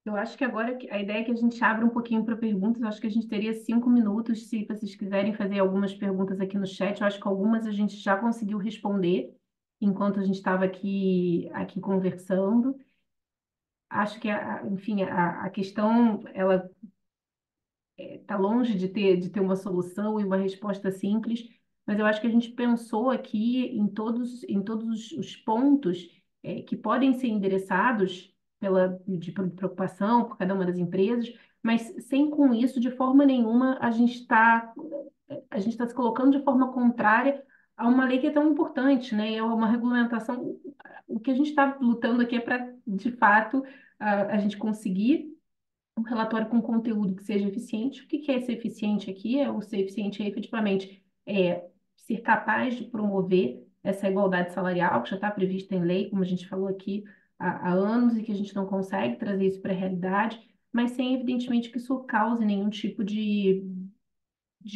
Eu acho que agora a ideia é que a gente abra um pouquinho para perguntas. Eu acho que a gente teria 5 minutos se vocês quiserem fazer algumas perguntas aqui no chat. Eu acho que algumas a gente já conseguiu responder enquanto a gente estava aqui conversando. Acho que, enfim, a questão ela está longe de ter uma solução e uma resposta simples, mas eu acho que a gente pensou aqui em todos os pontos que podem ser endereçados por preocupação por cada uma das empresas, mas sem com isso, de forma nenhuma, a gente está se colocando de forma contrária a uma lei que é tão importante, né? É uma regulamentação. O que a gente está lutando aqui é para, de fato, a gente conseguir um relatório com conteúdo que seja eficiente. O que que é ser eficiente aqui? O ser eficiente é efetivamente ser capaz de promover essa igualdade salarial, que já está prevista em lei, como a gente falou aqui há anos, e que a gente não consegue trazer isso para a realidade, mas sem, evidentemente, que isso cause nenhum tipo de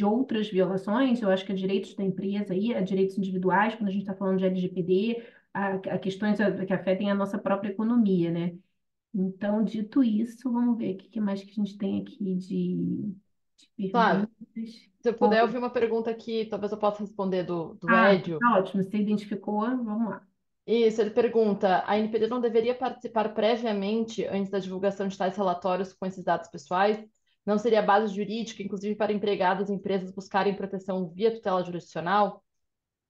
outras violações. Eu acho que é direitos da empresa aí, é direitos individuais, quando a gente está falando de LGPD, a questões que afetem a nossa própria economia, né? Então, dito isso, vamos ver o que mais que a gente tem aqui de Claro, perguntas. se eu Bom, puder ouvir uma pergunta aqui, talvez eu possa responder do Edio. tá ótimo. Você identificou? Vamos lá. Isso, ele pergunta: a NPD não deveria participar previamente antes da divulgação de tais relatórios com esses dados pessoais? Não seria base jurídica, inclusive para empregados e empresas buscarem proteção via tutela jurisdicional?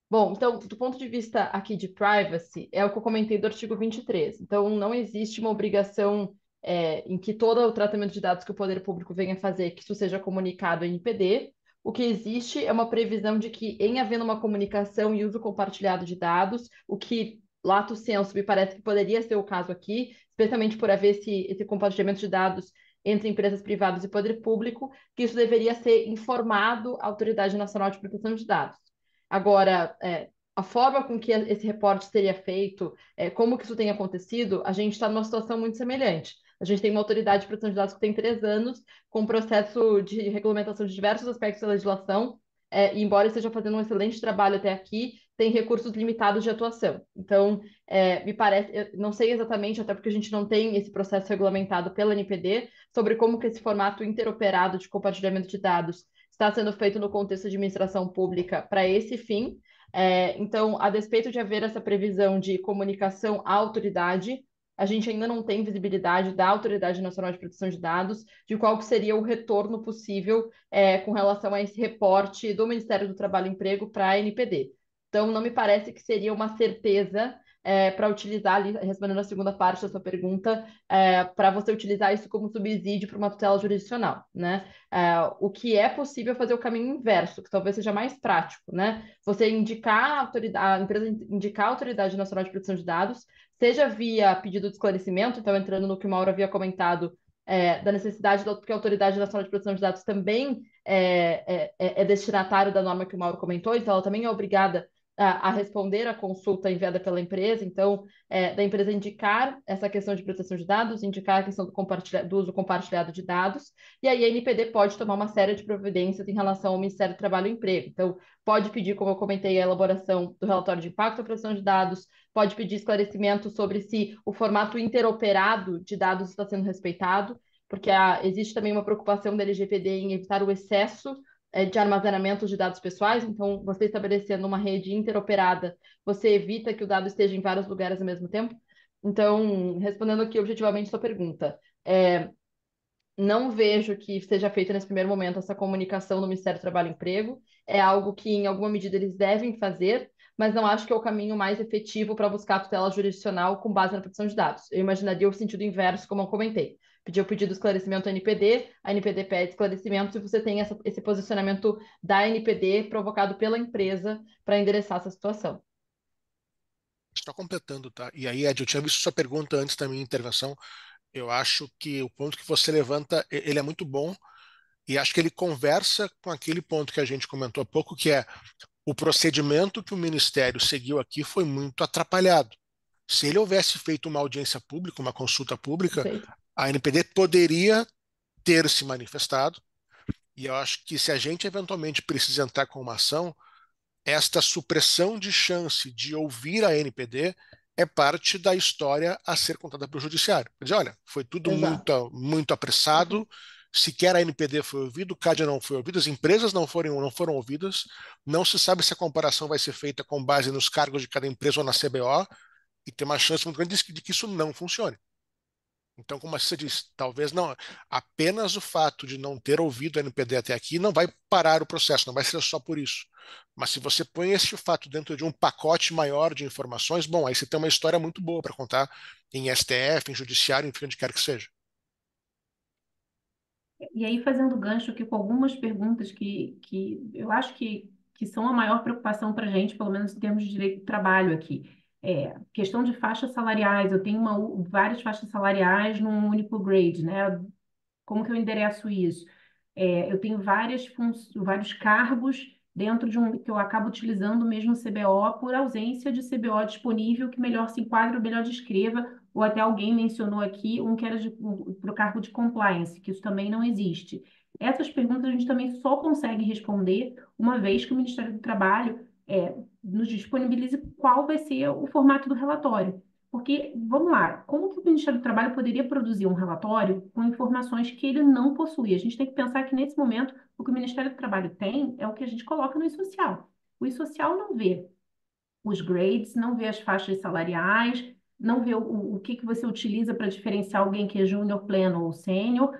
Bom, então, do ponto de vista aqui de privacy, é o que eu comentei do artigo 23. Então, não existe uma obrigação em que todo o tratamento de dados que o poder público venha fazer, que isso seja comunicado à NPD. O que existe é uma previsão de que, em havendo uma comunicação e uso compartilhado de dados, o que, lato sensu, me parece que poderia ser o caso aqui, especialmente por haver esse compartilhamento de dados entre empresas privadas e poder público, que isso deveria ser informado à Autoridade Nacional de Proteção de Dados. Agora, a forma com que esse reporte seria feito, como que isso tem acontecido, a gente está numa situação muito semelhante. A gente tem uma autoridade de proteção de dados que tem 3 anos, com um processo de regulamentação de diversos aspectos da legislação, e embora esteja fazendo um excelente trabalho até aqui, tem recursos limitados de atuação. Então, me parece, eu não sei exatamente, até porque a gente não tem esse processo regulamentado pela NPD, sobre como que esse formato interoperado de compartilhamento de dados está sendo feito no contexto de administração pública para esse fim. Então, a despeito de haver essa previsão de comunicação à autoridade, a gente ainda não tem visibilidade da Autoridade Nacional de Proteção de Dados de qual que seria o retorno possível com relação a esse reporte do Ministério do Trabalho e Emprego para a NPD. Então, não me parece que seria uma certeza para utilizar, ali, respondendo a segunda parte da sua pergunta, para você utilizar isso como subsídio para uma tutela jurisdicional, né? O que é possível fazer o caminho inverso, que talvez seja mais prático, né? Você indicar a empresa indicar a Autoridade Nacional de Proteção de Dados, seja via pedido de esclarecimento, então entrando no que o Mauro havia comentado, da necessidade que a Autoridade Nacional de Proteção de Dados também é destinatário da norma que o Mauro comentou, então ela também é obrigada a responder à consulta enviada pela empresa, então, da empresa indicar essa questão de proteção de dados, indicar a questão do uso compartilhado de dados, e aí a NPD pode tomar uma série de providências em relação ao Ministério do Trabalho e Emprego. Então, pode pedir, como eu comentei, a elaboração do relatório de impacto da proteção de dados, pode pedir esclarecimento sobre se o formato interoperado de dados está sendo respeitado, porque existe também uma preocupação da LGPD em evitar o excesso de armazenamento de dados pessoais, então você estabelecendo uma rede interoperada, você evita que o dado esteja em vários lugares ao mesmo tempo. Então, respondendo aqui objetivamente sua pergunta, não vejo que seja feita nesse primeiro momento essa comunicação no Ministério do Trabalho e Emprego. É algo que, em alguma medida, eles devem fazer, mas não acho que é o caminho mais efetivo para buscar a tutela jurisdicional com base na proteção de dados. Eu imaginaria o sentido inverso, como eu comentei. Pedir o pedido de esclarecimento à NPD, a NPD pede esclarecimento e você tem esse posicionamento da NPD provocado pela empresa para endereçar essa situação. Só completando, tá? E aí, Ed, eu tinha visto sua pergunta antes da minha intervenção. Eu acho que o ponto que você levanta, ele é muito bom e acho que ele conversa com aquele ponto que a gente comentou há pouco, que é o procedimento que o Ministério seguiu aqui foi muito atrapalhado. Se ele houvesse feito uma audiência pública, uma consulta pública, Perfeito? a NPD poderia ter se manifestado. E eu acho que se a gente eventualmente precisa entrar com uma ação, esta supressão de chance de ouvir a NPD é parte da história a ser contada pelo judiciário. Quer dizer, olha, foi tudo Exato. muito apressado, sequer a NPD foi ouvida, o CAD não foi ouvido, as empresas não foram ouvidas, não se sabe se a comparação vai ser feita com base nos cargos de cada empresa ou na CBO, e tem uma chance muito grande de que isso não funcione. Então, como você disse, talvez não, apenas o fato de não ter ouvido a NPD até aqui não vai parar o processo, não vai ser só por isso. Mas se você põe esse fato dentro de um pacote maior de informações, bom, aí você tem uma história muito boa para contar em STF, em judiciário, enfim, onde quer que seja. E aí, fazendo gancho aqui com algumas perguntas que eu acho que são a maior preocupação para a gente, pelo menos em termos de direito do trabalho aqui. Questão de faixas salariais, eu tenho várias faixas salariais num único grade, né? Como que eu endereço isso? Eu tenho vários cargos dentro de um que eu acabo utilizando o mesmo CBO por ausência de CBO disponível que melhor se enquadre ou melhor descreva, ou até alguém mencionou aqui um que era para o cargo de compliance, que isso também não existe. Essas perguntas a gente também só consegue responder uma vez que o Ministério do Trabalho nos disponibilize qual vai ser o formato do relatório. Porque, vamos lá, como que o Ministério do Trabalho poderia produzir um relatório com informações que ele não possui? A gente tem que pensar que, nesse momento, o que o Ministério do Trabalho tem é o que a gente coloca no e-social. O e-social não vê os grades, não vê as faixas salariais, não vê o que você utiliza para diferenciar alguém que é júnior, pleno ou sênior.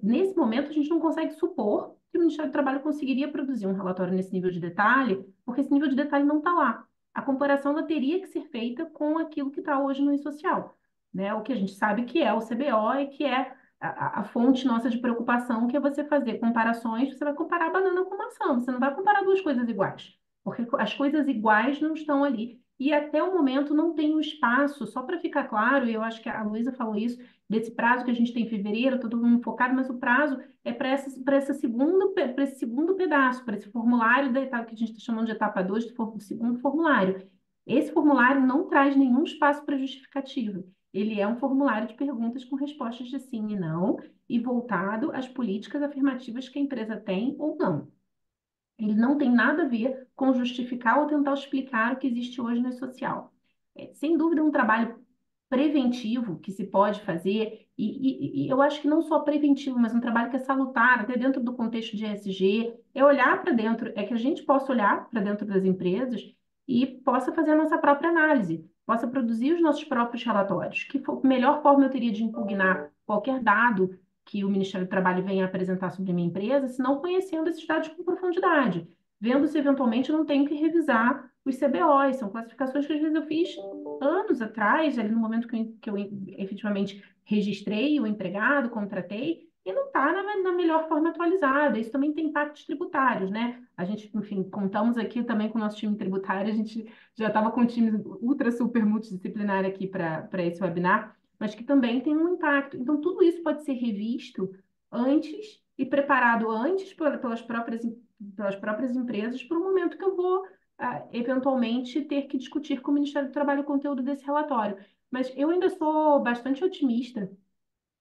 Nesse momento, a gente não consegue supor que o Ministério do Trabalho conseguiria produzir um relatório nesse nível de detalhe, porque esse nível de detalhe não está lá. A comparação ela teria que ser feita com aquilo que está hoje no e-social, né? O que a gente sabe que é o CBO e que é a fonte nossa de preocupação, que é você fazer comparações, você vai comparar banana com maçã, você não vai comparar duas coisas iguais porque as coisas iguais não estão ali. E até o momento não tem um espaço, só para ficar claro, e eu acho que a Luísa falou isso, desse prazo que a gente tem em fevereiro, todo mundo focado, mas o prazo é para esse segundo pedaço, para esse formulário da etapa que a gente está chamando de etapa 2, do segundo formulário. Esse formulário não traz nenhum espaço para justificativa. Ele é um formulário de perguntas com respostas de sim e não, e voltado às políticas afirmativas que a empresa tem ou não. Ele não tem nada a ver com justificar ou tentar explicar o que existe hoje no social. Sem dúvida, um trabalho preventivo que se pode fazer, e eu acho que não só preventivo, mas um trabalho que é salutar, até dentro do contexto de ESG, é olhar para dentro, é que a gente possa olhar para dentro das empresas e possa fazer a nossa própria análise, possa produzir os nossos próprios relatórios. Que melhor forma eu teria de impugnar qualquer dado que o Ministério do Trabalho venha apresentar sobre a minha empresa, se não conhecendo esses dados com profundidade, vendo se eventualmente eu não tenho que revisar os CBOs, são classificações que às vezes eu fiz anos atrás, ali no momento que eu efetivamente registrei o empregado, contratei, e não está na melhor forma atualizada. Isso também tem impactos tributários, né? A gente, enfim, contamos aqui também com o nosso time tributário, a gente já estava com um time ultra super multidisciplinar aqui para esse webinar, mas que também tem um impacto. Então, tudo isso pode ser revisto antes e preparado antes pelas próprias empresas para o momento que eu vou eventualmente ter que discutir com o Ministério do Trabalho o conteúdo desse relatório. Mas eu ainda sou bastante otimista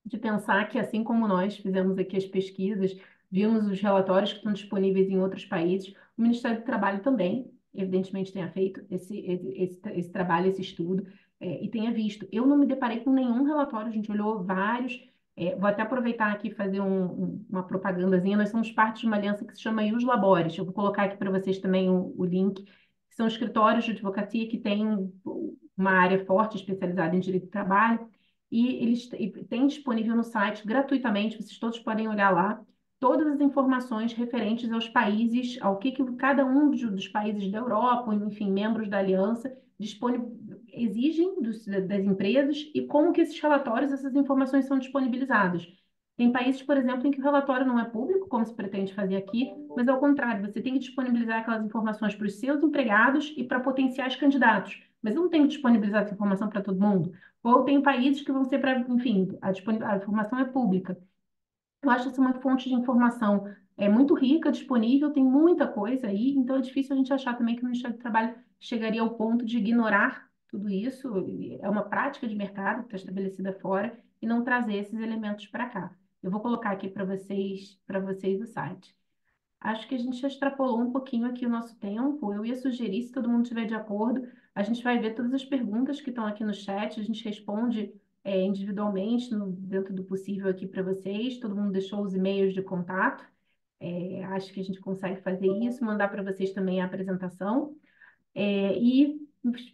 de pensar que, assim como nós fizemos aqui as pesquisas, vimos os relatórios que estão disponíveis em outros países, o Ministério do Trabalho também, evidentemente, tenha feito esse trabalho, esse estudo, e tenha visto. Eu não me deparei com nenhum relatório, a gente olhou vários. Vou até aproveitar aqui e fazer uma propagandazinha. Nós somos parte de uma aliança que se chama Ius Labores. Eu vou colocar aqui para vocês também o link. são escritórios de advocacia que têm uma área forte especializada em direito do trabalho, e eles têm disponível no site gratuitamente, vocês todos podem olhar lá, todas as informações referentes aos países, ao que cada um dos países da Europa, enfim, membros da aliança, exigem das empresas e como que esses relatórios, essas informações são disponibilizadas. Tem países, por exemplo, em que o relatório não é público, como se pretende fazer aqui, mas ao contrário, você tem que disponibilizar aquelas informações para os seus empregados e para potenciais candidatos. Mas eu não tenho que disponibilizar essa informação para todo mundo. Ou tem países que vão ser para, enfim, a informação é pública. Eu acho essa uma fonte de informação muito rica, disponível, tem muita coisa aí, então é difícil a gente achar também que o Ministério do Trabalho chegaria ao ponto de ignorar tudo isso. É uma prática de mercado que está estabelecida fora e não trazer esses elementos para cá. Eu vou colocar aqui para vocês o site. Acho que a gente já extrapolou um pouquinho aqui o nosso tempo. Eu ia sugerir, se todo mundo estiver de acordo, a gente vai ver todas as perguntas que estão aqui no chat, a gente responde individualmente, dentro do possível aqui para vocês. Todo mundo deixou os e-mails de contato. Acho que a gente consegue fazer isso, mandar para vocês também a apresentação. E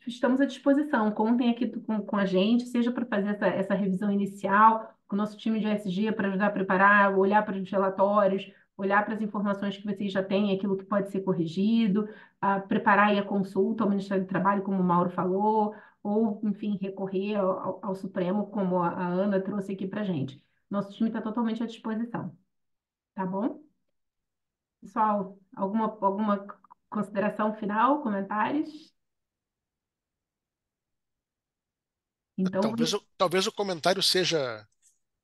estamos à disposição. Contem aqui com a gente, seja para fazer essa revisão inicial, com o nosso time de ESG para ajudar a preparar, olhar para os relatórios, olhar para as informações que vocês já têm, aquilo que pode ser corrigido, preparar aí a consulta ao Ministério do Trabalho, como o Mauro falou, ou, enfim, recorrer ao Supremo, como a Ana trouxe aqui para a gente. Nosso time está totalmente à disposição. Tá bom? Pessoal, alguma consideração final, comentários? Então, Talvez o comentário seja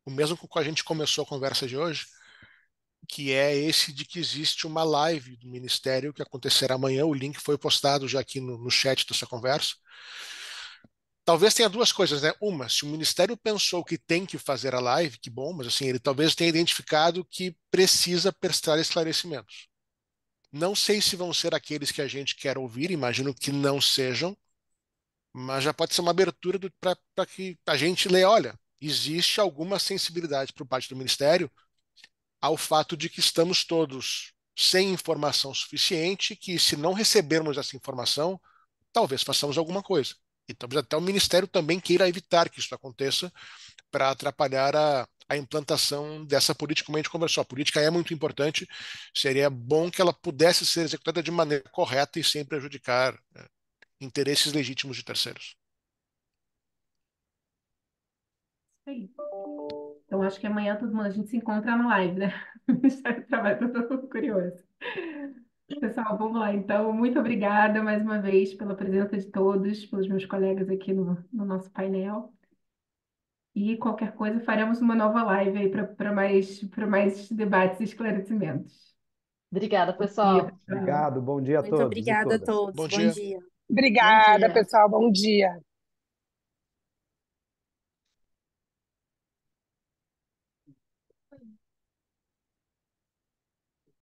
o mesmo com que a gente começou a conversa de hoje, que é esse de que existe uma live do Ministério que acontecerá amanhã. O link foi postado já aqui no chat dessa conversa. Talvez tenha duas coisas, né? Uma, se o Ministério pensou que tem que fazer a live, que bom, mas assim, ele talvez tenha identificado que precisa prestar esclarecimentos. Não sei se vão ser aqueles que a gente quer ouvir, imagino que não sejam, mas já pode ser uma abertura para que a gente lê, olha, existe alguma sensibilidade por parte do Ministério ao fato de que estamos todos sem informação suficiente, que se não recebermos essa informação, talvez façamos alguma coisa. E talvez até o Ministério também queira evitar que isso aconteça para atrapalhar a implantação dessa política, como a gente conversou. A política é muito importante, seria bom que ela pudesse ser executada de maneira correta e sem prejudicar interesses legítimos de terceiros. é isso. Então, acho que amanhã todo mundo, a gente se encontra na live, né? O Ministério do Trabalho, estou todo mundo curioso. Pessoal, vamos lá. Então, muito obrigada mais uma vez pela presença de todos, pelos meus colegas aqui no nosso painel. E qualquer coisa, faremos uma nova live aí para mais debates e esclarecimentos. Obrigada, Bom dia, pessoal. pessoal. Obrigado, bom dia a Muito todos e obrigada a todas. todos. Bom Bom dia. dia. Obrigada, dia. pessoal. Bom dia.